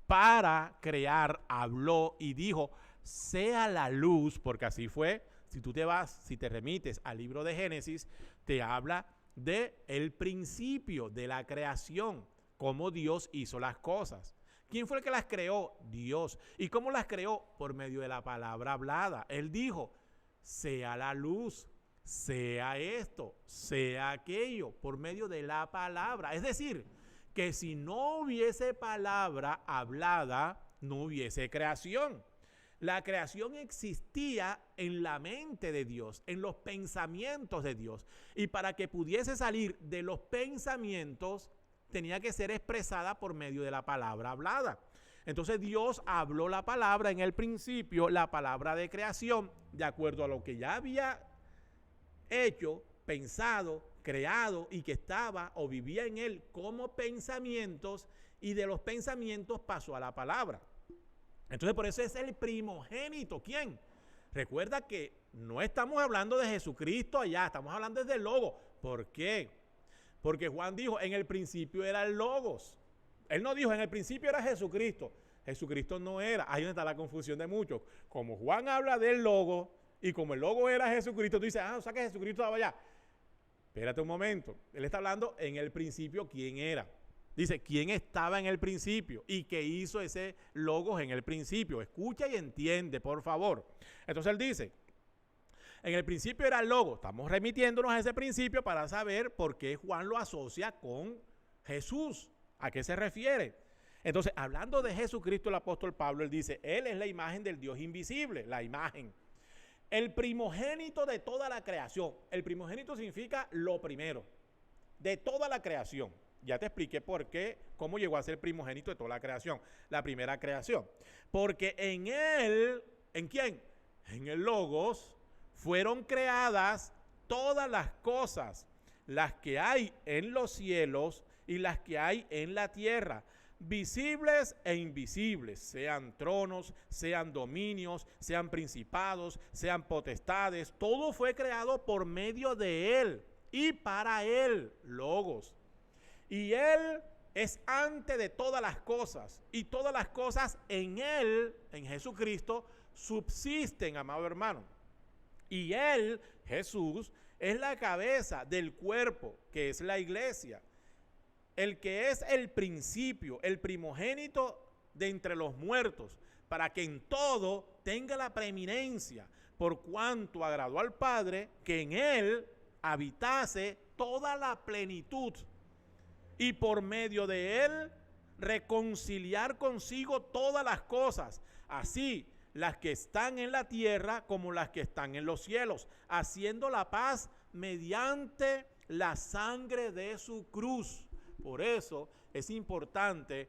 para crear, habló y dijo, sea la luz, porque así fue. Si tú te vas, si te remites al libro de Génesis, te habla de el principio de la creación, cómo Dios hizo las cosas. ¿Quién fue el que las creó? Dios. ¿Y cómo las creó? Por medio de la palabra hablada. Él dijo, sea la luz, sea esto, sea aquello, por medio de la palabra. Es decir, que si no hubiese palabra hablada, no hubiese creación. La creación existía en la mente de Dios, en los pensamientos de Dios. Y para que pudiese salir de los pensamientos, tenía que ser expresada por medio de la palabra hablada. Entonces Dios habló la palabra en el principio, la palabra de creación, de acuerdo a lo que ya había hecho, pensado, creado y que estaba o vivía en él como pensamientos, y de los pensamientos pasó a la palabra. Entonces por eso es el primogénito. ¿Quién? Recuerda que no estamos hablando de Jesucristo allá, estamos hablando del Logo. ¿Por qué? Porque Juan dijo, en el principio era el Logos. Él no dijo, en el principio era Jesucristo. Jesucristo no era. Ahí donde está la confusión de muchos. Como Juan habla del Logo, y como el Logo era Jesucristo, tú dices, o sea que Jesucristo estaba allá. Espérate un momento. Él está hablando en el principio quién era. Dice, ¿quién estaba en el principio? ¿Y qué hizo ese Logos en el principio? Escucha y entiende, por favor. Entonces él dice, en el principio era el Logos. Estamos remitiéndonos a ese principio para saber por qué Juan lo asocia con Jesús. ¿A qué se refiere? Entonces, hablando de Jesucristo, el apóstol Pablo, él dice, él es la imagen del Dios invisible, la imagen. El primogénito de toda la creación. El primogénito significa lo primero de toda la creación. Ya te expliqué por qué, cómo llegó a ser primogénito de toda la creación, la primera creación. Porque en él, ¿en quién? En el Logos fueron creadas todas las cosas, las que hay en los cielos y las que hay en la tierra, visibles e invisibles, sean tronos, sean dominios, sean principados, sean potestades. Todo fue creado por medio de él y para él, Logos. Y él es antes de todas las cosas, y todas las cosas en él, en Jesucristo, subsisten, amado hermano. Y él, Jesús, es la cabeza del cuerpo, que es la iglesia. El que es el principio, el primogénito de entre los muertos, para que en todo tenga la preeminencia, por cuanto agradó al Padre que en él habitase toda la plenitud, y por medio de él reconciliar consigo todas las cosas, así las que están en la tierra como las que están en los cielos, haciendo la paz mediante la sangre de su cruz. Por eso es importante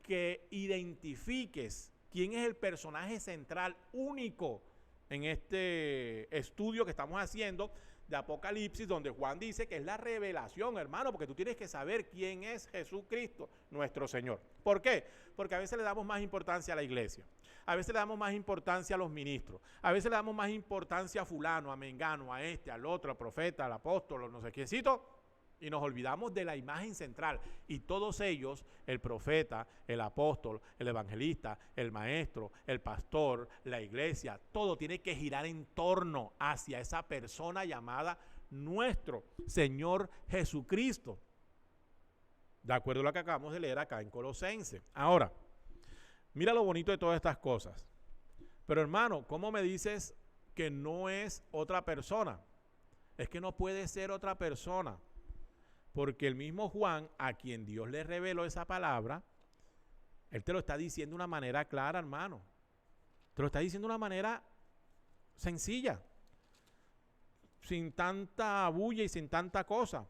que identifiques quién es el personaje central único en este estudio que estamos haciendo de Apocalipsis, donde Juan dice que es la revelación, hermano, porque tú tienes que saber quién es Jesucristo, nuestro Señor. ¿Por qué? Porque a veces le damos más importancia a la iglesia, a veces le damos más importancia a los ministros, a veces le damos más importancia a fulano, a mengano, a este, al otro, al profeta, al apóstol, no sé quiéncito, y nos olvidamos de la imagen central. Y todos ellos, el profeta, el apóstol, el evangelista, el maestro, el pastor, la iglesia, todo tiene que girar en torno hacia esa persona llamada nuestro Señor Jesucristo. De acuerdo a lo que acabamos de leer acá en Colosenses. Ahora, mira lo bonito de todas estas cosas. Pero hermano, ¿cómo me dices que no es otra persona? Es que no puede ser otra persona. Porque el mismo Juan, a quien Dios le reveló esa palabra, él te lo está diciendo de una manera clara, hermano. Te lo está diciendo de una manera sencilla, sin tanta bulla y sin tanta cosa.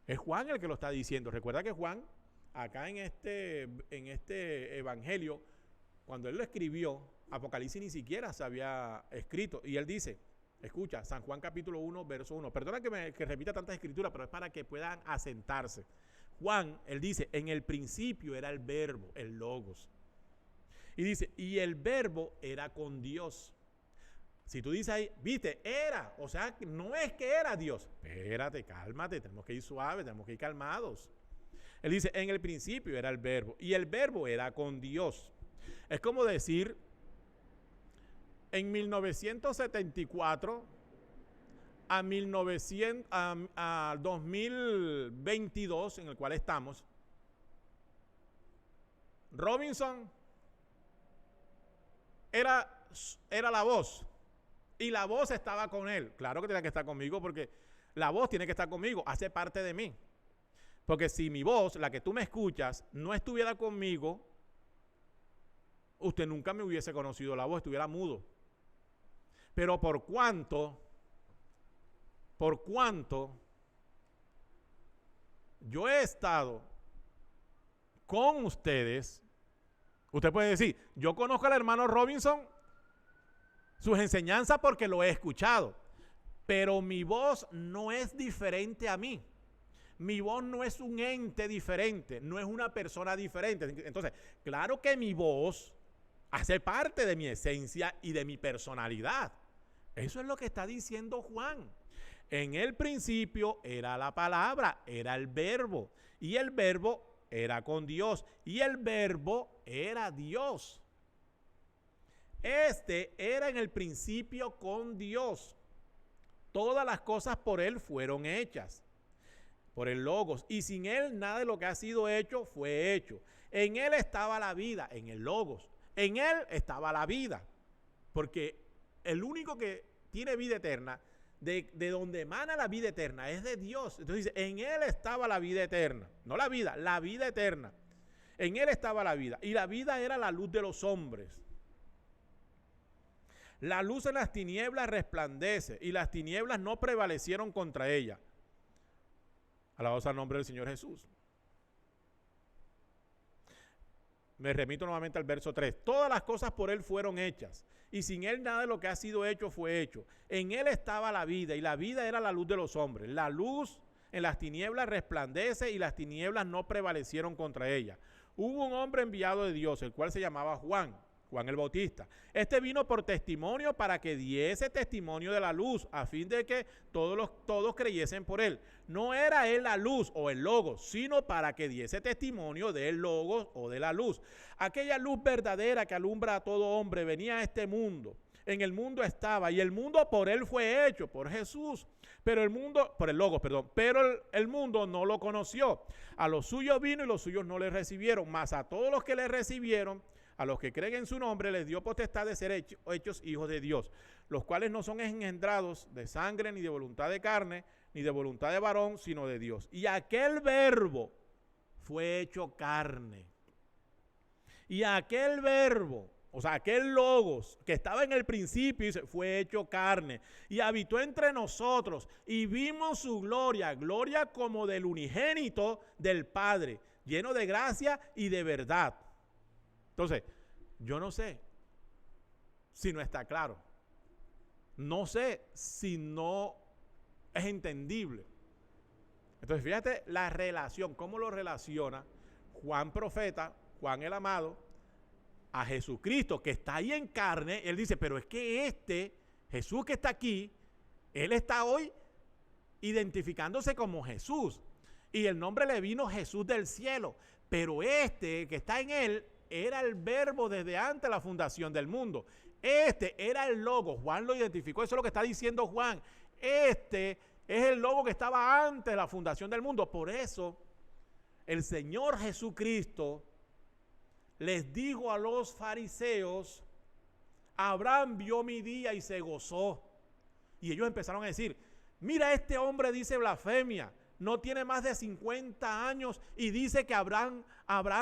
Es Juan el que lo está diciendo. Recuerda que Juan, acá en este evangelio, cuando él lo escribió, Apocalipsis ni siquiera se había escrito. Y él dice, escucha, San Juan capítulo 1, verso 1. Perdona que repita tantas escrituras, pero es para que puedan asentarse. Juan, él dice, en el principio era el verbo, el logos. Y dice, y el verbo era con Dios. Si tú dices ahí, viste, era, o sea, no es que era Dios. Espérate, cálmate, tenemos que ir suaves, tenemos que ir calmados. Él dice, en el principio era el verbo, y el verbo era con Dios. Es como decir, en 1974 a 2022, en el cual estamos, Robinson era la voz, y la voz estaba con él. Claro que tiene que estar conmigo, porque la voz tiene que estar conmigo, hace parte de mí. Porque si mi voz, la que tú me escuchas, no estuviera conmigo, usted nunca me hubiese conocido la voz, estuviera mudo. Pero por cuanto yo he estado con ustedes, usted puede decir, yo conozco al hermano Robinson, sus enseñanzas porque lo he escuchado, pero mi voz no es diferente a mí. Mi voz no es un ente diferente, no es una persona diferente. Entonces, claro que mi voz hace parte de mi esencia y de mi personalidad. Eso es lo que está diciendo Juan. En el principio era la palabra, era el verbo, y el verbo era con Dios, y el verbo era Dios. Este era en el principio con Dios. Todas las cosas por él fueron hechas, por el Logos, y sin él nada de lo que ha sido hecho fue hecho. En él estaba la vida, en el Logos. En él estaba la vida, porque el único que tiene vida eterna, de donde emana la vida eterna, es de Dios. Entonces dice, en él estaba la vida eterna, no la vida eterna. En él estaba la vida, y la vida era la luz de los hombres. La luz en las tinieblas resplandece, y las tinieblas no prevalecieron contra ella. Alabados al nombre del Señor Jesús. Me remito nuevamente al verso 3. Todas las cosas por él fueron hechas, y sin él nada de lo que ha sido hecho fue hecho. En él estaba la vida, y la vida era la luz de los hombres. La luz en las tinieblas resplandece, y las tinieblas no prevalecieron contra ella. Hubo un hombre enviado de Dios, el cual se llamaba Juan el Bautista. Este vino por testimonio para que diese testimonio de la luz, a fin de que todos creyesen por él. No era él la luz o el Logos, sino para que diese testimonio del Logos o de la luz. Aquella luz verdadera que alumbra a todo hombre venía a este mundo. En el mundo estaba, y el mundo por él fue hecho, por Jesús. Pero el mundo, por el Logos, perdón, pero el mundo no lo conoció. A los suyos vino y los suyos no le recibieron, mas a todos los que le recibieron, a los que creen en su nombre, les dio potestad de ser hechos hijos de Dios, los cuales no son engendrados de sangre, ni de voluntad de carne, ni de voluntad de varón, sino de Dios. Y aquel verbo fue hecho carne. Y aquel verbo, o sea, aquel Logos que estaba en el principio, dice, fue hecho carne y habitó entre nosotros, y vimos su gloria, gloria como del unigénito del Padre, lleno de gracia y de verdad. Entonces, yo no sé si no está claro. No sé si no es entendible. Entonces fíjate la relación, cómo lo relaciona Juan profeta, Juan el amado, a Jesucristo que está ahí en carne. Él dice, pero es que Jesús que está aquí, él está hoy identificándose como Jesús. Y el nombre le vino Jesús del cielo. Pero que está en él era el verbo desde antes de la fundación del mundo. Era el logo. Juan lo identificó. Eso es lo que está diciendo Juan. Es el logo que estaba antes de la fundación del mundo. Por eso el Señor Jesucristo les dijo a los fariseos, Abraham vio mi día y se gozó. Y ellos empezaron a decir, mira, este hombre dice blasfemia, no tiene más de 50 años y dice que Abraham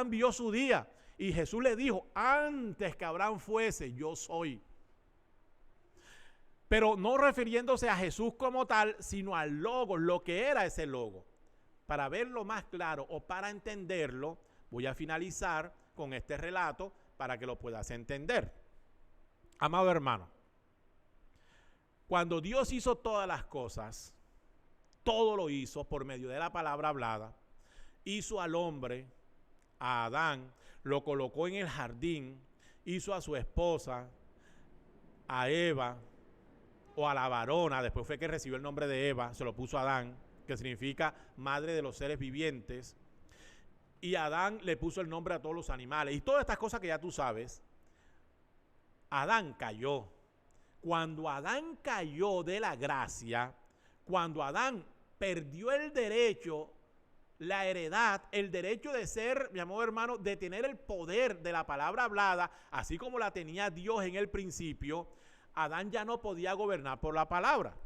vio su día. Y Jesús le dijo, antes que Abraham fuese, yo soy. Pero no refiriéndose a Jesús como tal, sino al logo, lo que era ese logo. Para verlo más claro o para entenderlo, voy a finalizar con este relato para que lo puedas entender. Amado hermano, cuando Dios hizo todas las cosas, todo lo hizo por medio de la palabra hablada, hizo al hombre, a Adán, lo colocó en el jardín, hizo a su esposa, a Eva, o a la varona, después fue que recibió el nombre de Eva, se lo puso a Adán, que significa madre de los seres vivientes, y Adán le puso el nombre a todos los animales, y todas estas cosas que ya tú sabes. Adán cayó. Cuando Adán cayó de la gracia, cuando Adán perdió el derecho, la heredad, el derecho de ser, mi amado hermano, de tener el poder de la palabra hablada, así como la tenía Dios en el principio, Adán ya no podía gobernar por la palabra.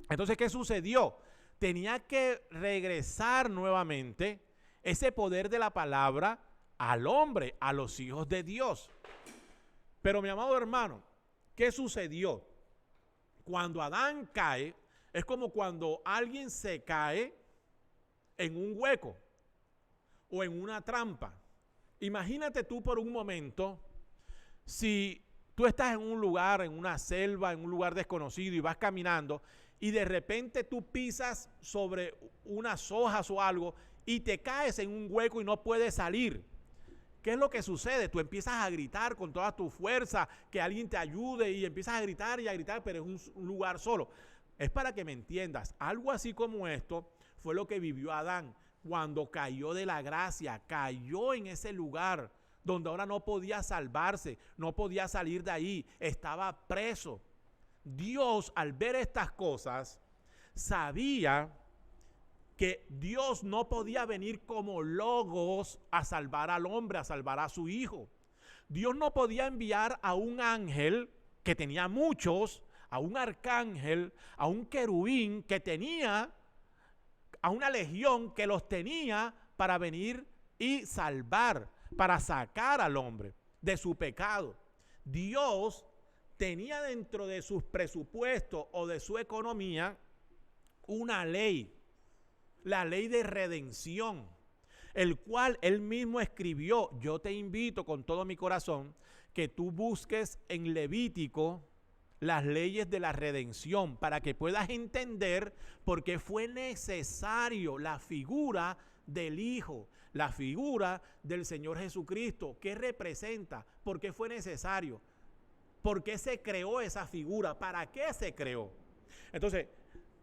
Entonces, ¿qué sucedió? Tenía que regresar nuevamente ese poder de la palabra al hombre, a los hijos de Dios. Pero mi amado hermano, ¿qué sucedió? Cuando Adán cae, es como cuando alguien se cae en un hueco o en una trampa. Imagínate tú por un momento, si tú estás en un lugar, en una selva, en un lugar desconocido y vas caminando y de repente tú pisas sobre unas hojas o algo y te caes en un hueco y no puedes salir. ¿Qué es lo que sucede? Tú empiezas a gritar con toda tu fuerza, que alguien te ayude y empiezas a gritar, pero es un lugar solo. Es para que me entiendas. Algo así como esto fue lo que vivió Adán cuando cayó de la gracia, cayó en ese lugar donde ahora no podía salvarse, no podía salir de ahí, estaba preso. Dios, al ver estas cosas, sabía que Dios no podía venir como logos a salvar al hombre, a salvar a su hijo. Dios no podía enviar a un ángel que tenía muchos, a un arcángel, a un querubín que tenía, a una legión que los tenía para venir y salvar, para sacar al hombre de su pecado. Dios tenía dentro de sus presupuestos o de su economía una ley, la ley de redención, el cual él mismo escribió. Yo te invito con todo mi corazón que tú busques en Levítico las leyes de la redención para que puedas entender por qué fue necesario la figura del Hijo, la figura del Señor Jesucristo. ¿Qué representa? ¿Por qué fue necesario? ¿Por qué se creó esa figura? ¿Para qué se creó? Entonces,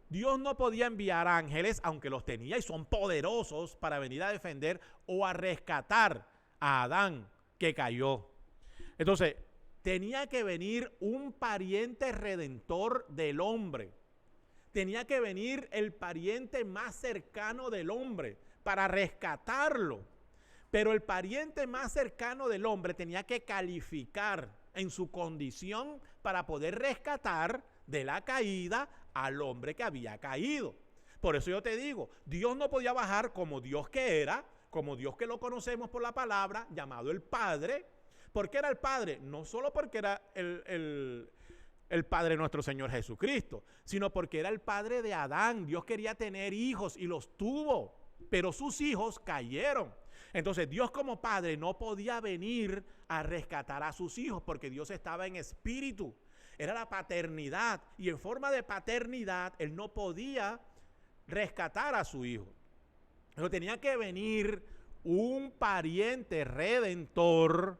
Dios no podía enviar ángeles, aunque los tenía y son poderosos para venir a defender o a rescatar a Adán que cayó. Entonces, tenía que venir un pariente redentor del hombre. Tenía que venir el pariente más cercano del hombre para rescatarlo. Pero el pariente más cercano del hombre tenía que calificar en su condición para poder rescatar de la caída al hombre que había caído. Por eso yo te digo, Dios no podía bajar como Dios que era, como Dios que lo conocemos por la palabra, llamado el Padre. ¿Por qué era el Padre? No solo porque era el Padre de nuestro Señor Jesucristo, sino porque era el Padre de Adán. Dios quería tener hijos y los tuvo, pero sus hijos cayeron. Entonces Dios como Padre no podía venir a rescatar a sus hijos porque Dios estaba en espíritu. era la paternidad. Y en forma de paternidad, él no podía rescatar a su hijo. Pero tenía que venir un pariente redentor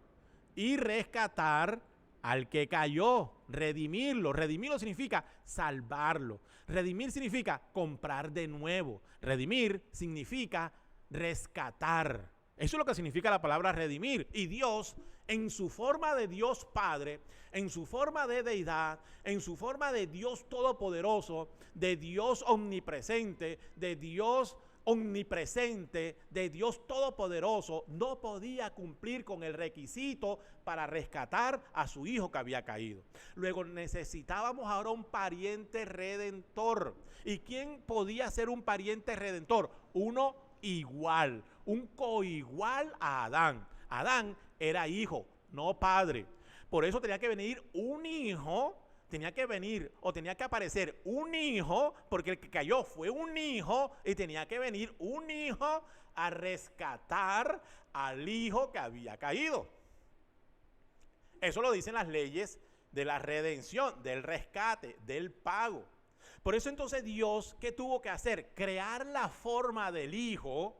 y rescatar al que cayó, redimirlo. Redimirlo significa salvarlo. Redimir significa comprar de nuevo. Redimir significa rescatar. Eso es lo que significa la palabra redimir. Y Dios, en su forma de Dios Padre, en su forma de deidad, en su forma de Dios todopoderoso, de Dios omnipresente, de Dios omnipresente, de Dios todopoderoso, no podía cumplir con el requisito para rescatar a su hijo que había caído. Luego necesitábamos ahora un pariente redentor. ¿Y quién podía ser un pariente redentor? Uno igual, un coigual a Adán. Adán era hijo, no padre. Por eso tenía que venir un hijo. Tenía que venir o tenía que aparecer un hijo, porque el que cayó fue un hijo, y tenía que venir un hijo a rescatar al hijo que había caído. Eso lo dicen las leyes de la redención, del rescate, del pago. Por eso entonces Dios, ¿qué tuvo que hacer? Crear la forma del hijo.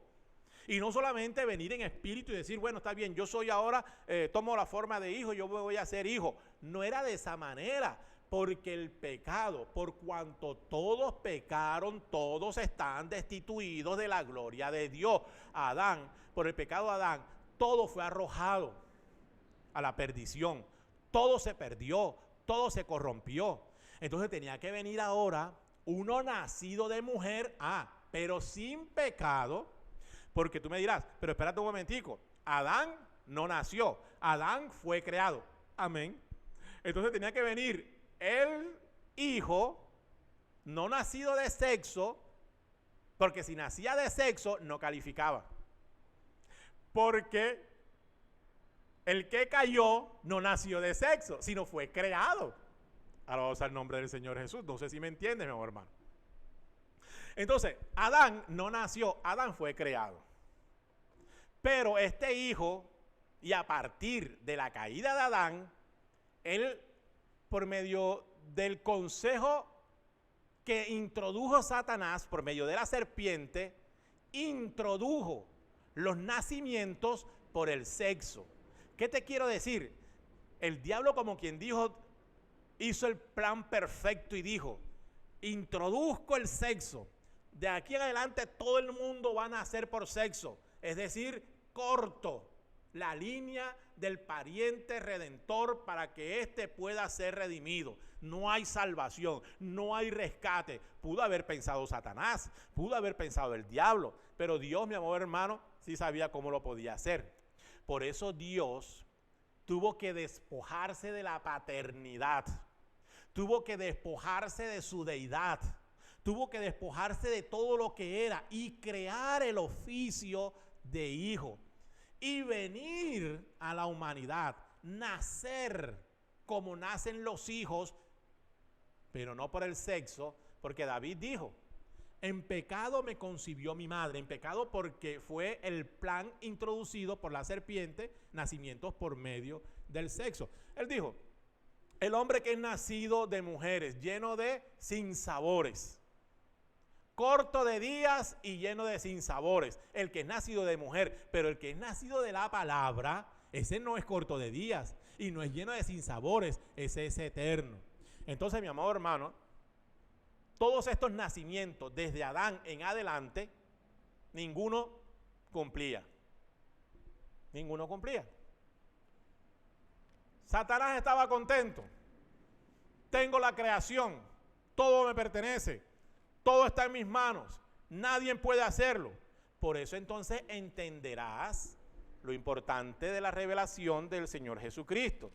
Y no solamente venir en espíritu y decir, bueno, está bien, yo soy ahora, tomo la forma de hijo, yo voy a ser hijo. No era de esa manera. Porque el pecado, por cuanto todos pecaron, todos están destituidos de la gloria de Dios. Adán, por el pecado de Adán, todo fue arrojado a la perdición. Todo se perdió, todo se corrompió. Entonces tenía que venir ahora uno nacido de mujer, pero sin pecado. Porque tú me dirás, pero espérate un momentico, Adán no nació, Adán fue creado. Amén. Entonces tenía que venir el hijo no nacido de sexo, porque si nacía de sexo no calificaba. Porque el que cayó no nació de sexo, sino fue creado. Ahora vamos al nombre del Señor Jesús. No sé si me entiendes, mi amor hermano. Entonces, Adán no nació, Adán fue creado. Pero este hijo, y a partir de la caída de Adán, él, por medio del consejo que introdujo Satanás, por medio de la serpiente, introdujo los nacimientos por el sexo. ¿Qué te quiero decir? El diablo, como quien dijo, hizo el plan perfecto y dijo, introduzco el sexo. De aquí en adelante todo el mundo va a nacer por sexo. Es decir, corto la línea del pariente redentor para que éste pueda ser redimido. No hay salvación, no hay rescate. Pudo haber pensado Satanás, pudo haber pensado el diablo, pero Dios, mi amor hermano, sí sabía cómo lo podía hacer. Por eso Dios tuvo que despojarse de la paternidad, tuvo que despojarse de su deidad, tuvo que despojarse de todo lo que era y crear el oficio de hijo. Y venir a la humanidad, nacer como nacen los hijos, pero no por el sexo, porque David dijo, en pecado me concibió mi madre, en pecado porque fue el plan introducido por la serpiente, nacimientos por medio del sexo. Él dijo, el hombre que es nacido de mujeres, lleno de sinsabores, corto de días y lleno de sinsabores. El que es nacido de mujer, pero el que es nacido de la palabra, ese no es corto de días y no es lleno de sinsabores, ese es eterno. Entonces, mi amado hermano, todos estos nacimientos desde Adán en adelante, ninguno cumplía. Ninguno cumplía. Satanás estaba contento. Tengo la creación, todo me pertenece. Todo está en mis manos. Nadie puede hacerlo. Por eso entonces entenderás lo importante de la revelación del Señor Jesucristo.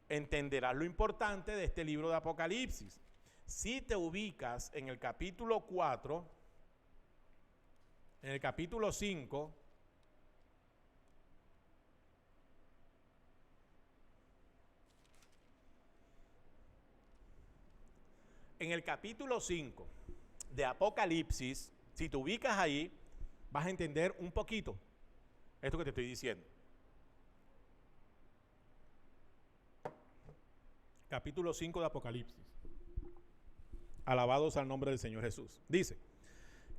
Entenderás lo importante de este libro de Apocalipsis. Si te ubicas en el capítulo 4, en el capítulo 5, en el capítulo 5 de Apocalipsis, si te ubicas ahí, vas a entender un poquito esto que te estoy diciendo. capítulo 5 de Apocalipsis. Alabados al nombre del Señor Jesús. Dice,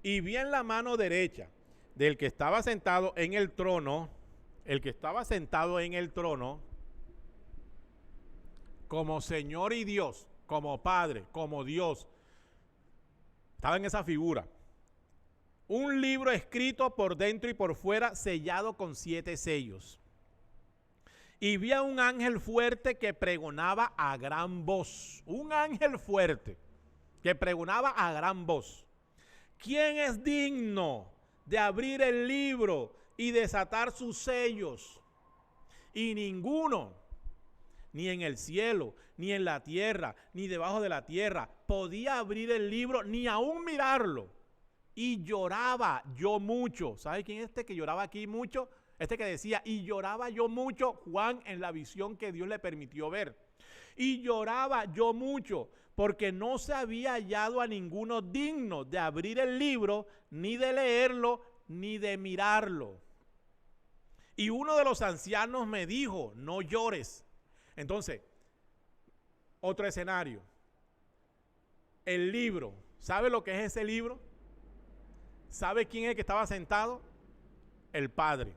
y vi en la mano derecha del que estaba sentado en el trono, como Señor y Dios, como Padre, como Dios, estaba en esa figura, un libro escrito por dentro y por fuera, sellado con 7 sellos. Y vi a un ángel fuerte que pregonaba a gran voz. Un ángel fuerte que pregonaba a gran voz. ¿Quién es digno de abrir el libro y desatar sus sellos? Y ninguno, ni en el cielo, ni en la tierra, ni debajo de la tierra, podía abrir el libro, ni aún mirarlo. Y lloraba yo mucho. ¿Sabe quién es este que lloraba aquí mucho? Este que decía, y lloraba yo mucho, Juan, en la visión que Dios le permitió ver. Y lloraba yo mucho, porque no se había hallado a ninguno digno de abrir el libro, ni de leerlo, ni de mirarlo. Y uno de los ancianos me dijo, no llores. Entonces, otro escenario. El libro, ¿sabe lo que es ese libro? ¿Sabe quién es el que estaba sentado? El Padre.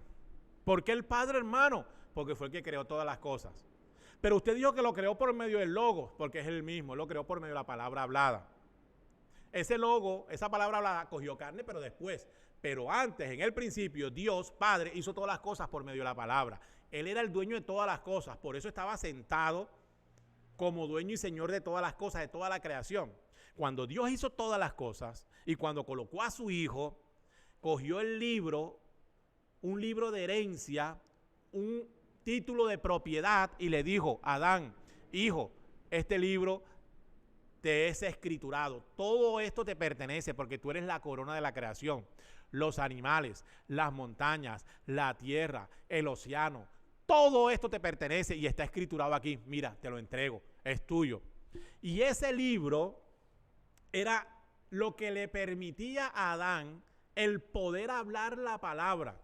¿Por qué el Padre, hermano? Porque fue el que creó todas las cosas. Pero usted dijo que lo creó por medio del Logos, porque es el mismo, lo creó por medio de la palabra hablada. Ese logo, esa palabra hablada, cogió carne, pero después. Pero antes, en el principio, Dios, Padre, hizo todas las cosas por medio de la palabra. Él era el dueño de todas las cosas, por eso estaba sentado como dueño y señor de todas las cosas, de toda la creación. Cuando Dios hizo todas las cosas y cuando colocó a su Hijo, cogió el libro, un libro de herencia, un título de propiedad y le dijo, Adán, hijo, este libro te es escriturado. Todo esto te pertenece porque tú eres la corona de la creación. Los animales, las montañas, la tierra, el océano, todo esto te pertenece y está escriturado aquí. Mira, te lo entrego, es tuyo. Y ese libro era lo que le permitía a Adán el poder hablar la palabra.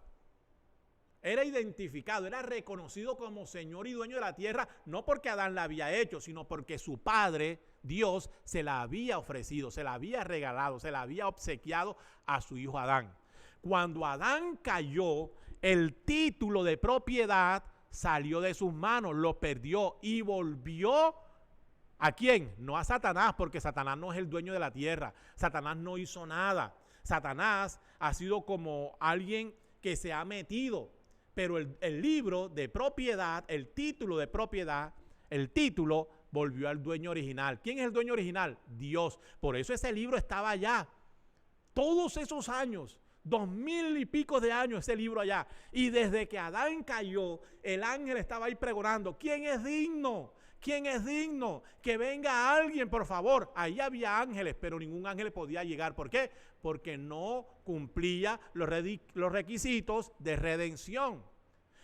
Era identificado, era reconocido como Señor y dueño de la tierra, no porque Adán la había hecho, sino porque su padre, Dios, se la había ofrecido, se la había regalado, se la había obsequiado a su hijo Adán. Cuando Adán cayó, el título de propiedad salió de sus manos, lo perdió y volvió ¿a quién? No a Satanás, porque Satanás no es el dueño de la tierra. Satanás no hizo nada. Satanás ha sido como alguien que se ha metido. Pero el libro de propiedad, el título de propiedad, el título volvió al dueño original. ¿Quién es el dueño original? Dios. Por eso ese libro estaba allá. Todos esos años, 2000 y pico de años ese libro allá. Y desde que Adán cayó, el ángel estaba ahí pregonando, ¿quién es digno? ¿Quién es digno? Que venga alguien, por favor. Ahí había ángeles, pero ningún ángel podía llegar. ¿Por qué? Porque no cumplía los requisitos de redención.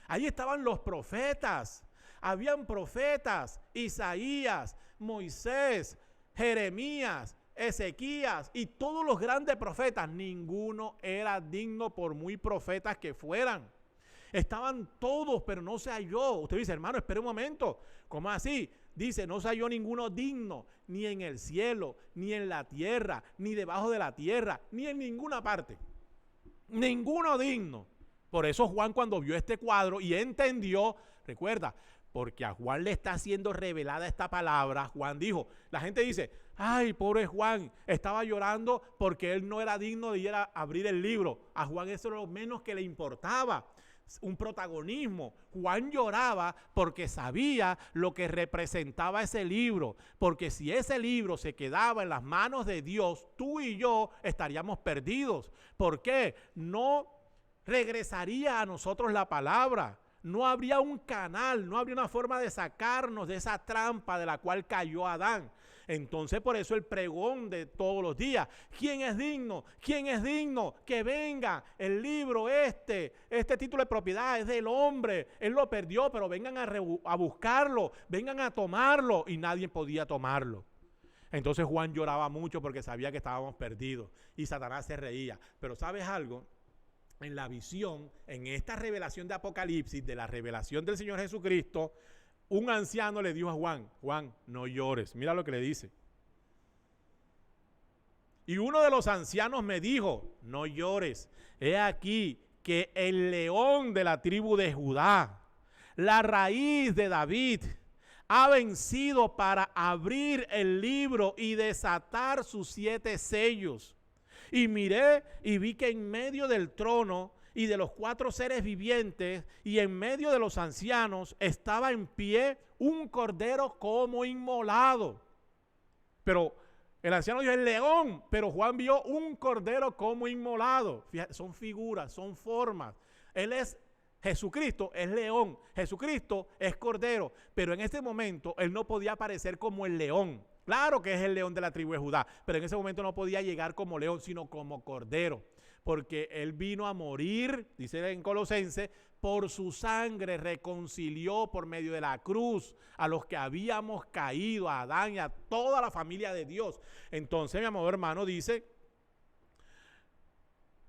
Ahí estaban los profetas. Habían profetas, Isaías, Moisés, Jeremías, Ezequías y todos los grandes profetas. Ninguno era digno por muy profetas que fueran. Estaban todos, pero no se halló. Usted dice, hermano, espere un momento. ¿Cómo así? Dice, no se halló ninguno digno, ni en el cielo, ni en la tierra, ni debajo de la tierra, ni en ninguna parte. Ninguno digno. Por eso Juan, cuando vio este cuadro y entendió, recuerda, porque a Juan le está siendo revelada esta palabra, Juan dijo, la gente dice, ay, pobre Juan, estaba llorando porque él no era digno de ir a abrir el libro. A Juan eso era lo menos que le importaba. Un protagonismo. Juan lloraba porque sabía lo que representaba ese libro, porque si ese libro se quedaba en las manos de Dios, tú y yo estaríamos perdidos. ¿Por qué? No regresaría a nosotros la palabra, no habría un canal, no habría una forma de sacarnos de esa trampa de la cual cayó Adán. Entonces por eso el pregón de todos los días, ¿quién es digno? ¿Quién es digno? Que venga el libro este título de propiedad es del hombre, él lo perdió, pero vengan a buscarlo, vengan a tomarlo, y nadie podía tomarlo. Entonces Juan lloraba mucho porque sabía que estábamos perdidos y Satanás se reía. Pero ¿sabes algo? En la visión, en esta revelación de Apocalipsis, de la revelación del Señor Jesucristo, un anciano le dijo a Juan, Juan, no llores. Mira lo que le dice. Y uno de los ancianos me dijo, no llores. He aquí que el león de la tribu de Judá, la raíz de David, ha vencido para abrir el libro y desatar sus 7 sellos. Y miré y vi que en medio del trono y de los 4 seres vivientes y en medio de los ancianos estaba en pie un cordero como inmolado. Pero el anciano dijo el león, pero Juan vio un cordero como inmolado. Fíjate, son figuras, son formas. Él es Jesucristo, es león. Jesucristo es cordero, pero en este momento él no podía aparecer como el león. Claro que es el león de la tribu de Judá, pero en ese momento no podía llegar como león, sino como cordero. Porque él vino a morir, dice en Colosenses, por su sangre reconcilió por medio de la cruz a los que habíamos caído, a Adán y a toda la familia de Dios. Entonces, mi amado hermano, dice,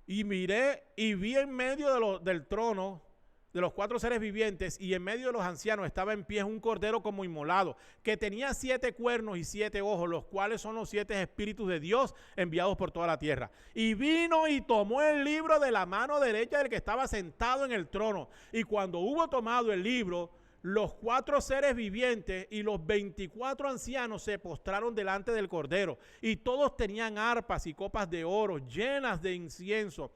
y miré y vi en medio del trono de los 4 seres vivientes y en medio de los ancianos estaba en pie un cordero como inmolado, que tenía 7 cuernos y 7 ojos, los cuales son los 7 espíritus de Dios enviados por toda la tierra. Y vino y tomó el libro de la mano derecha del que estaba sentado en el trono. Y cuando hubo tomado el libro, los 4 seres vivientes y los 24 ancianos se postraron delante del cordero. Y todos tenían arpas y copas de oro llenas de incienso,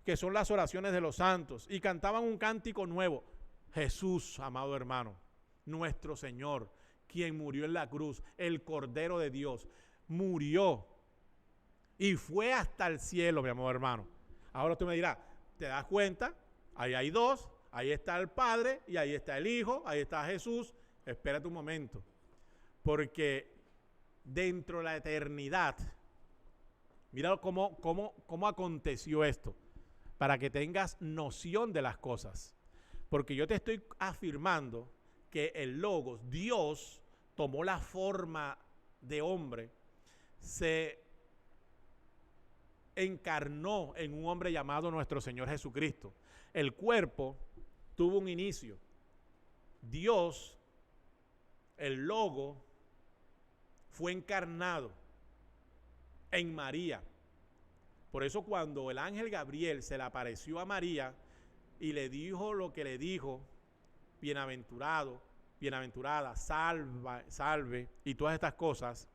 que son las oraciones de los santos, y cantaban un cántico nuevo. Jesús, amado hermano, nuestro Señor, quien murió en la cruz, el Cordero de Dios, murió y fue hasta el cielo, mi amado hermano. Ahora tú me dirás, ¿te das cuenta? Ahí hay 2, ahí está el Padre y ahí está el Hijo, ahí está Jesús. Espérate un momento, porque dentro de la eternidad, mira cómo aconteció esto, para que tengas noción de las cosas. Porque yo te estoy afirmando que el Logos, Dios, tomó la forma de hombre, se encarnó en un hombre llamado nuestro Señor Jesucristo. El cuerpo tuvo un inicio. Dios, el Logos, fue encarnado en María. Por eso cuando el ángel Gabriel se le apareció a María y le dijo lo que le dijo, bienaventurado, bienaventurada, salve y todas estas cosas,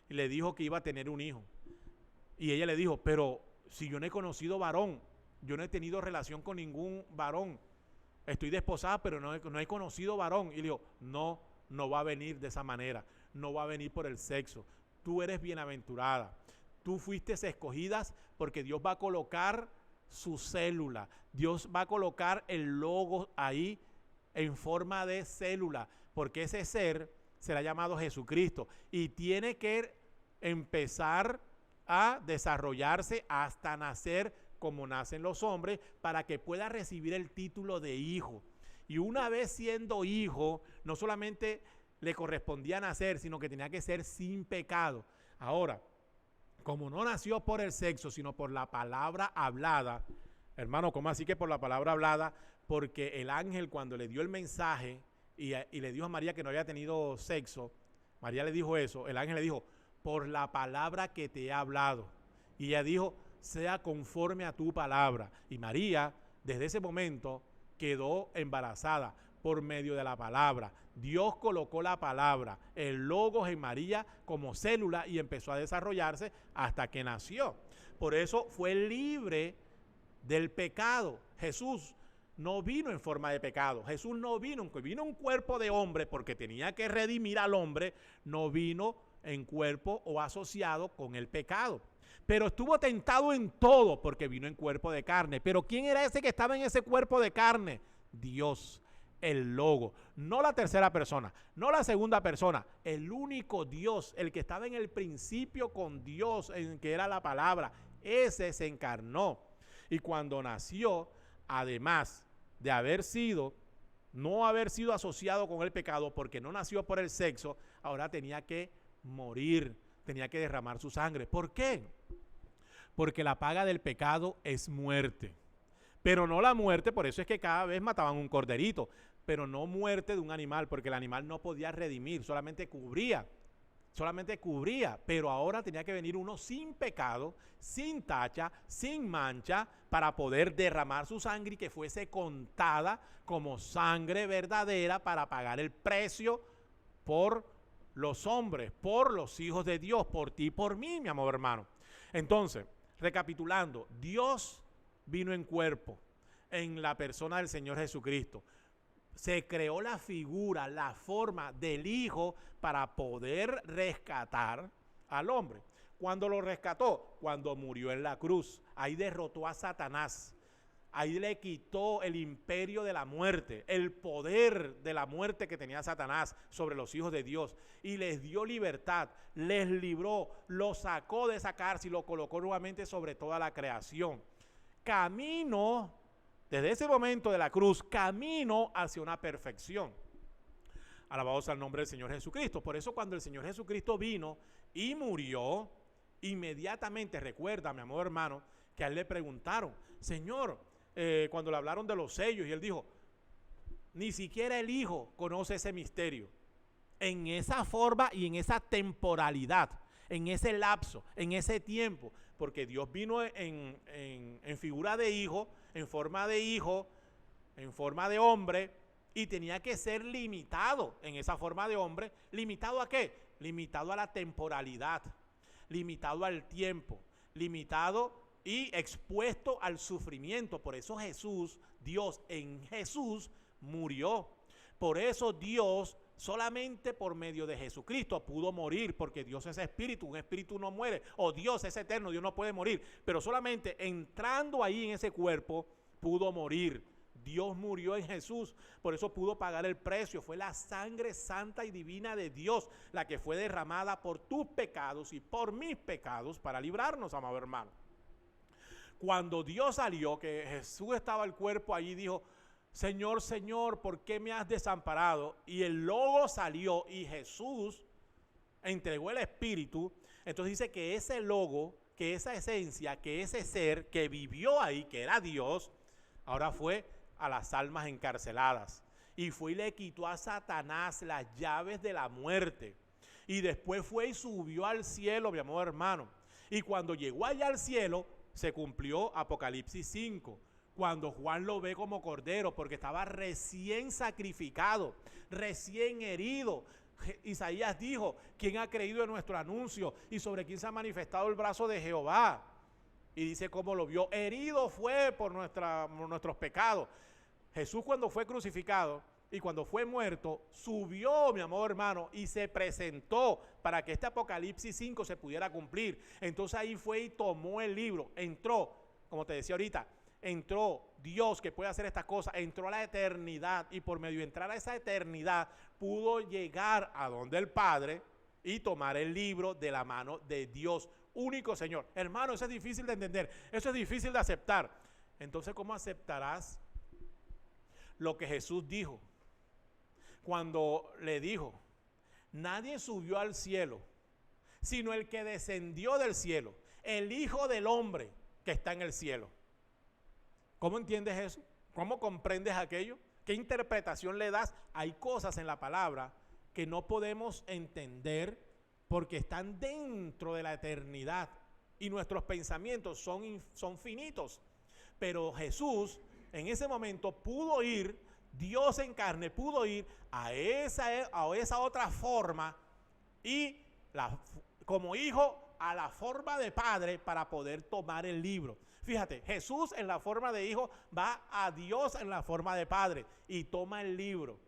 y le dijo que iba a tener un hijo. Y ella le dijo, pero si yo no he conocido varón, yo no he tenido relación con ningún varón, estoy desposada pero no he conocido varón. Y le dijo, no va a venir de esa manera, no va a venir por el sexo, tú eres bienaventurada. Tú fuiste escogidas porque Dios va a colocar su célula. Dios va a colocar el logo ahí en forma de célula, porque ese ser será llamado Jesucristo y tiene que empezar a desarrollarse hasta nacer como nacen los hombres para que pueda recibir el título de hijo. Y una vez siendo hijo, no solamente le correspondía nacer, sino que tenía que ser sin pecado. Ahora, como no nació por el sexo, sino por la palabra hablada, hermano, ¿cómo así que por la palabra hablada? Porque el ángel cuando le dio el mensaje y le dijo a María que no había tenido sexo, María le dijo eso, el ángel le dijo, por la palabra que te he hablado. Y ella dijo, sea conforme a tu palabra. Y María, desde ese momento, quedó embarazada por medio de la palabra. Dios colocó la palabra, el Logos en María como célula y empezó a desarrollarse hasta que nació. Por eso fue libre del pecado. Jesús no vino en forma de pecado. Jesús no vino un cuerpo de hombre porque tenía que redimir al hombre. No vino en cuerpo o asociado con el pecado. Pero estuvo tentado en todo porque vino en cuerpo de carne. Pero ¿quién era ese que estaba en ese cuerpo de carne? Dios. El Logos, no la tercera persona, no la segunda persona, el único Dios, el que estaba en el principio con Dios, en que era la palabra, ese se encarnó. Y cuando nació, además de no haber sido asociado con el pecado, porque no nació por el sexo, ahora tenía que morir, tenía que derramar su sangre. ¿Por qué? Porque la paga del pecado es muerte. Pero no la muerte, por eso es que cada vez mataban un corderito. pero no muerte de un animal, porque el animal no podía redimir, solamente cubría, pero ahora tenía que venir uno sin pecado, sin tacha, sin mancha, para poder derramar su sangre y que fuese contada como sangre verdadera para pagar el precio por los hombres, por los hijos de Dios, por ti y por mí, mi amado hermano. Entonces, recapitulando, Dios vino en cuerpo, en la persona del Señor Jesucristo. Se creó la figura, la forma del Hijo para poder rescatar al hombre. ¿Cuándo lo rescató? Cuando murió en la cruz. Ahí derrotó a Satanás. Ahí le quitó el imperio de la muerte, el poder de la muerte que tenía Satanás sobre los hijos de Dios. Y les dio libertad, les libró, lo sacó de esa cárcel y lo colocó nuevamente sobre toda la creación. Camino, desde ese momento de la cruz, camino hacia una perfección. Alabado sea el nombre del Señor Jesucristo. Por eso cuando el Señor Jesucristo vino y murió, inmediatamente, recuerda, mi amado hermano, que a él le preguntaron, Señor, cuando le hablaron de los sellos, y él dijo, ni siquiera el Hijo conoce ese misterio. En esa forma y en esa temporalidad, en ese lapso, en ese tiempo, porque Dios vino en figura de hijo, en forma de hijo, en forma de hombre, y tenía que ser limitado en esa forma de hombre. ¿Limitado a qué? Limitado a la temporalidad, limitado al tiempo, limitado y expuesto al sufrimiento. Por eso Jesús, Dios en Jesús murió. Por eso Dios solamente por medio de Jesucristo pudo morir, porque Dios es espíritu, un espíritu no muere, o Dios es eterno, Dios no puede morir, pero solamente entrando ahí en ese cuerpo pudo morir. Dios murió en Jesús, por eso pudo pagar el precio. Fue la sangre santa y divina de Dios la que fue derramada por tus pecados y por mis pecados para librarnos, amado hermano. Cuando Dios salió, que Jesús estaba el cuerpo allí, dijo, Señor, Señor, ¿por qué me has desamparado? Y el logo salió y Jesús entregó el Espíritu. Entonces dice que ese logo, que esa esencia, que ese ser que vivió ahí, que era Dios, ahora fue a las almas encarceladas. Y fue y le quitó a Satanás las llaves de la muerte. Y después fue y subió al cielo, mi amado hermano. Y cuando llegó allá al cielo, se cumplió Apocalipsis 5. Cuando Juan lo ve como cordero, porque estaba recién sacrificado, recién herido. Isaías dijo, ¿quién ha creído en nuestro anuncio? Y sobre quién se ha manifestado el brazo de Jehová. Y dice cómo lo vio, herido fue por nuestros pecados. Jesús cuando fue crucificado y cuando fue muerto, subió, mi amado hermano, y se presentó para que este Apocalipsis 5 se pudiera cumplir. Entonces ahí fue y tomó el libro, entró, como te decía ahorita, entró Dios que puede hacer estas cosas, entró a la eternidad y por medio de entrar a esa eternidad pudo llegar a donde el Padre y tomar el libro de la mano de Dios, único Señor. Hermano, eso es difícil de entender, eso es difícil de aceptar. Entonces, ¿cómo aceptarás lo que Jesús dijo? Cuando le dijo, nadie subió al cielo, sino el que descendió del cielo, el Hijo del Hombre que está en el cielo. ¿Cómo entiendes eso? ¿Cómo comprendes aquello? ¿Qué interpretación le das? Hay cosas en la palabra que no podemos entender porque están dentro de la eternidad y nuestros pensamientos son finitos. Pero Jesús en ese momento pudo ir, Dios en carne pudo ir a esa otra forma y como hijo a la forma de padre para poder tomar el libro. Fíjate, Jesús en la forma de hijo va a Dios en la forma de padre y toma el libro.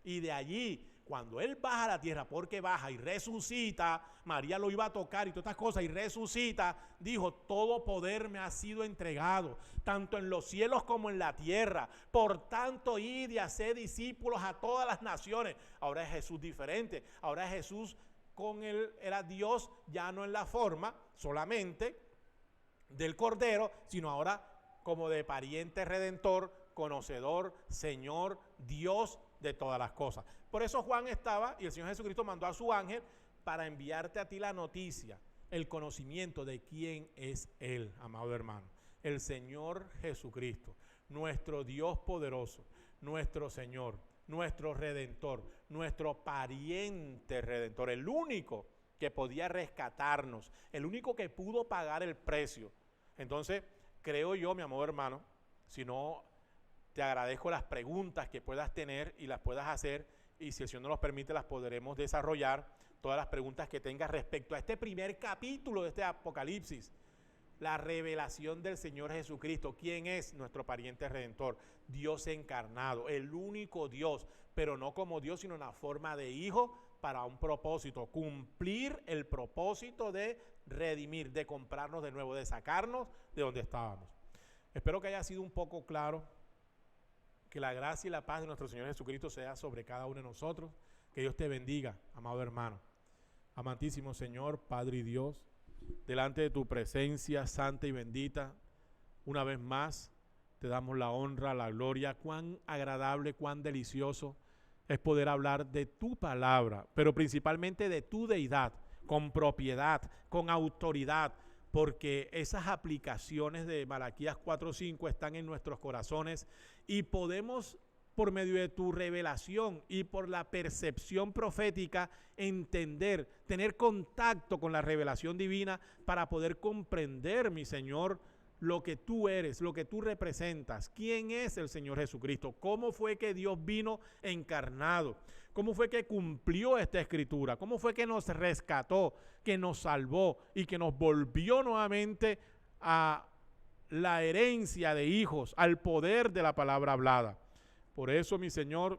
Y de allí, cuando él baja a la tierra, porque baja y resucita, María lo iba a tocar y todas estas cosas, y resucita, dijo, todo poder me ha sido entregado, tanto en los cielos como en la tierra. Por tanto, id y haced discípulos a todas las naciones. Ahora es Jesús diferente, ahora es Jesús con él, era Dios ya no en la forma solamente del Cordero, sino ahora como de pariente redentor, conocedor, Señor, Dios de todas las cosas. Por eso Juan estaba, y el Señor Jesucristo mandó a su ángel para enviarte a ti la noticia, el conocimiento de quién es Él, amado hermano. El Señor Jesucristo, nuestro Dios poderoso, nuestro Señor, nuestro redentor, nuestro pariente redentor, el único que podía rescatarnos, el único que pudo pagar el precio. Entonces, creo yo, mi amado hermano, si no, te agradezco las preguntas que puedas tener y las puedas hacer, y si el Señor nos los permite, las podremos desarrollar, todas las preguntas que tengas respecto a este primer capítulo de este Apocalipsis, la revelación del Señor Jesucristo. ¿Quién es nuestro pariente redentor? Dios encarnado, el único Dios, pero no como Dios, sino en la forma de hijo para un propósito, cumplir el propósito de redimir, de comprarnos de nuevo, de sacarnos de donde estábamos. Espero que haya sido un poco claro. Que la gracia y la paz de nuestro Señor Jesucristo sea sobre cada uno de nosotros. Que Dios te bendiga, amado hermano. Amantísimo Señor, Padre y Dios, delante de tu presencia santa y bendita, una vez más te damos la honra, la gloria. Cuán agradable, cuán delicioso es poder hablar de tu palabra, pero principalmente de tu deidad, con propiedad, con autoridad, porque esas aplicaciones de Malaquías 4:5 están en nuestros corazones y podemos, por medio de tu revelación y por la percepción profética, entender, tener contacto con la revelación divina para poder comprender, mi Señor, lo que tú eres, lo que tú representas. ¿Quién es el Señor Jesucristo? ¿Cómo fue que Dios vino encarnado? ¿Cómo fue que cumplió esta escritura? ¿Cómo fue que nos rescató, que nos salvó y que nos volvió nuevamente a la herencia de hijos, al poder de la palabra hablada? Por eso, mi Señor,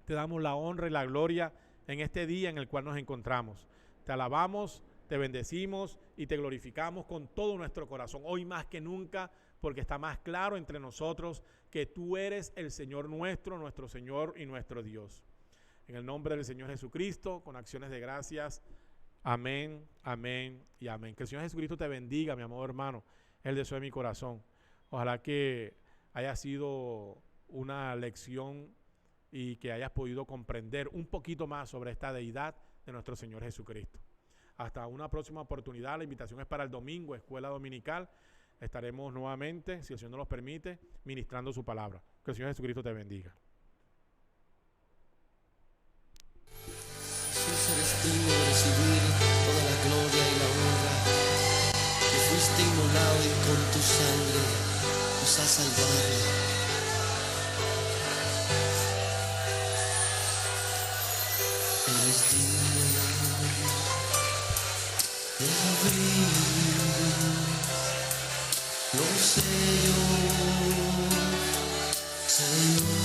te damos la honra y la gloria en este día en el cual nos encontramos. Te alabamos, te bendecimos y te glorificamos con todo nuestro corazón, hoy más que nunca, porque está más claro entre nosotros que tú eres el Señor nuestro Señor y nuestro Dios. En el nombre del Señor Jesucristo, con acciones de gracias, amén, amén y amén. Que el Señor Jesucristo te bendiga, mi amado hermano, es el deseo de mi corazón. Ojalá que haya sido una lección y que hayas podido comprender un poquito más sobre esta deidad de nuestro Señor Jesucristo. Hasta una próxima oportunidad. La invitación es para el domingo, escuela dominical. Estaremos nuevamente, si el Señor nos lo permite, ministrando su palabra. Que el Señor Jesucristo te bendiga. Jesús, eres digno de recibir toda la gloria y la honra. Que fuiste inmolado y con tu sangre nos has salvado. Eres digno de abrir los sellos, Señor.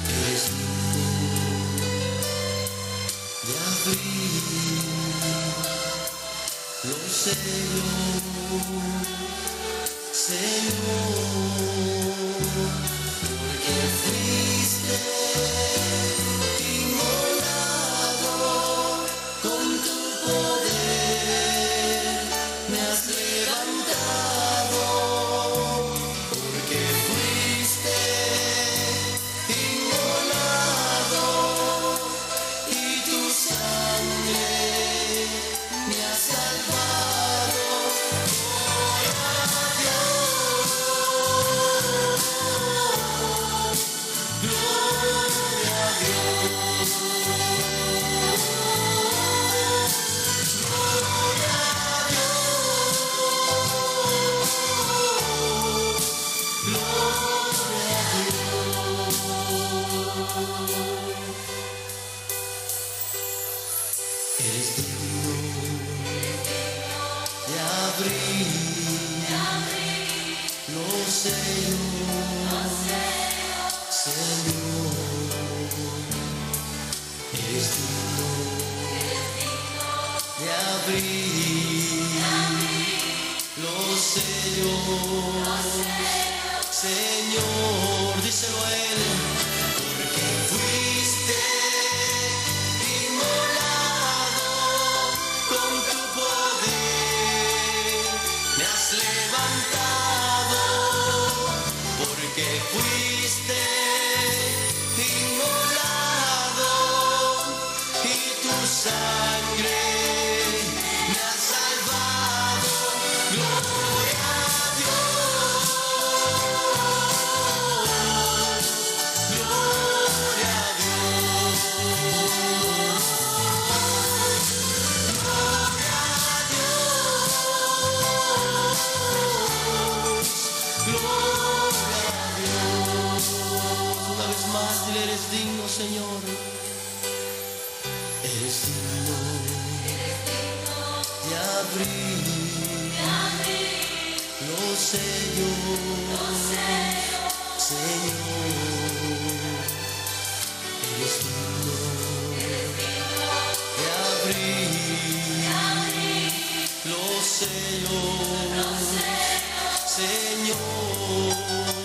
Eres digno de abrir los sellos, Señor, porque fuiste inmolado con tu poder, me has levantado, porque fuiste inmolado y tu sangre me ha salvado. Gloria a Dios, gloria a Dios, gloria a Dios. Eres digno de abrir los sellos, Señor. Eres digno de abrir los sellos, Señor. Díselo a Él, porque fuiste inmolado con tu poder, me has levantado, porque fuiste inmolado y tu sangre me ha salvado. Gloria a Dios, decirle: eres digno, Señor. Eres digno de abrir los sellos, Señor. Eres digno de abrir los sellos, Señor.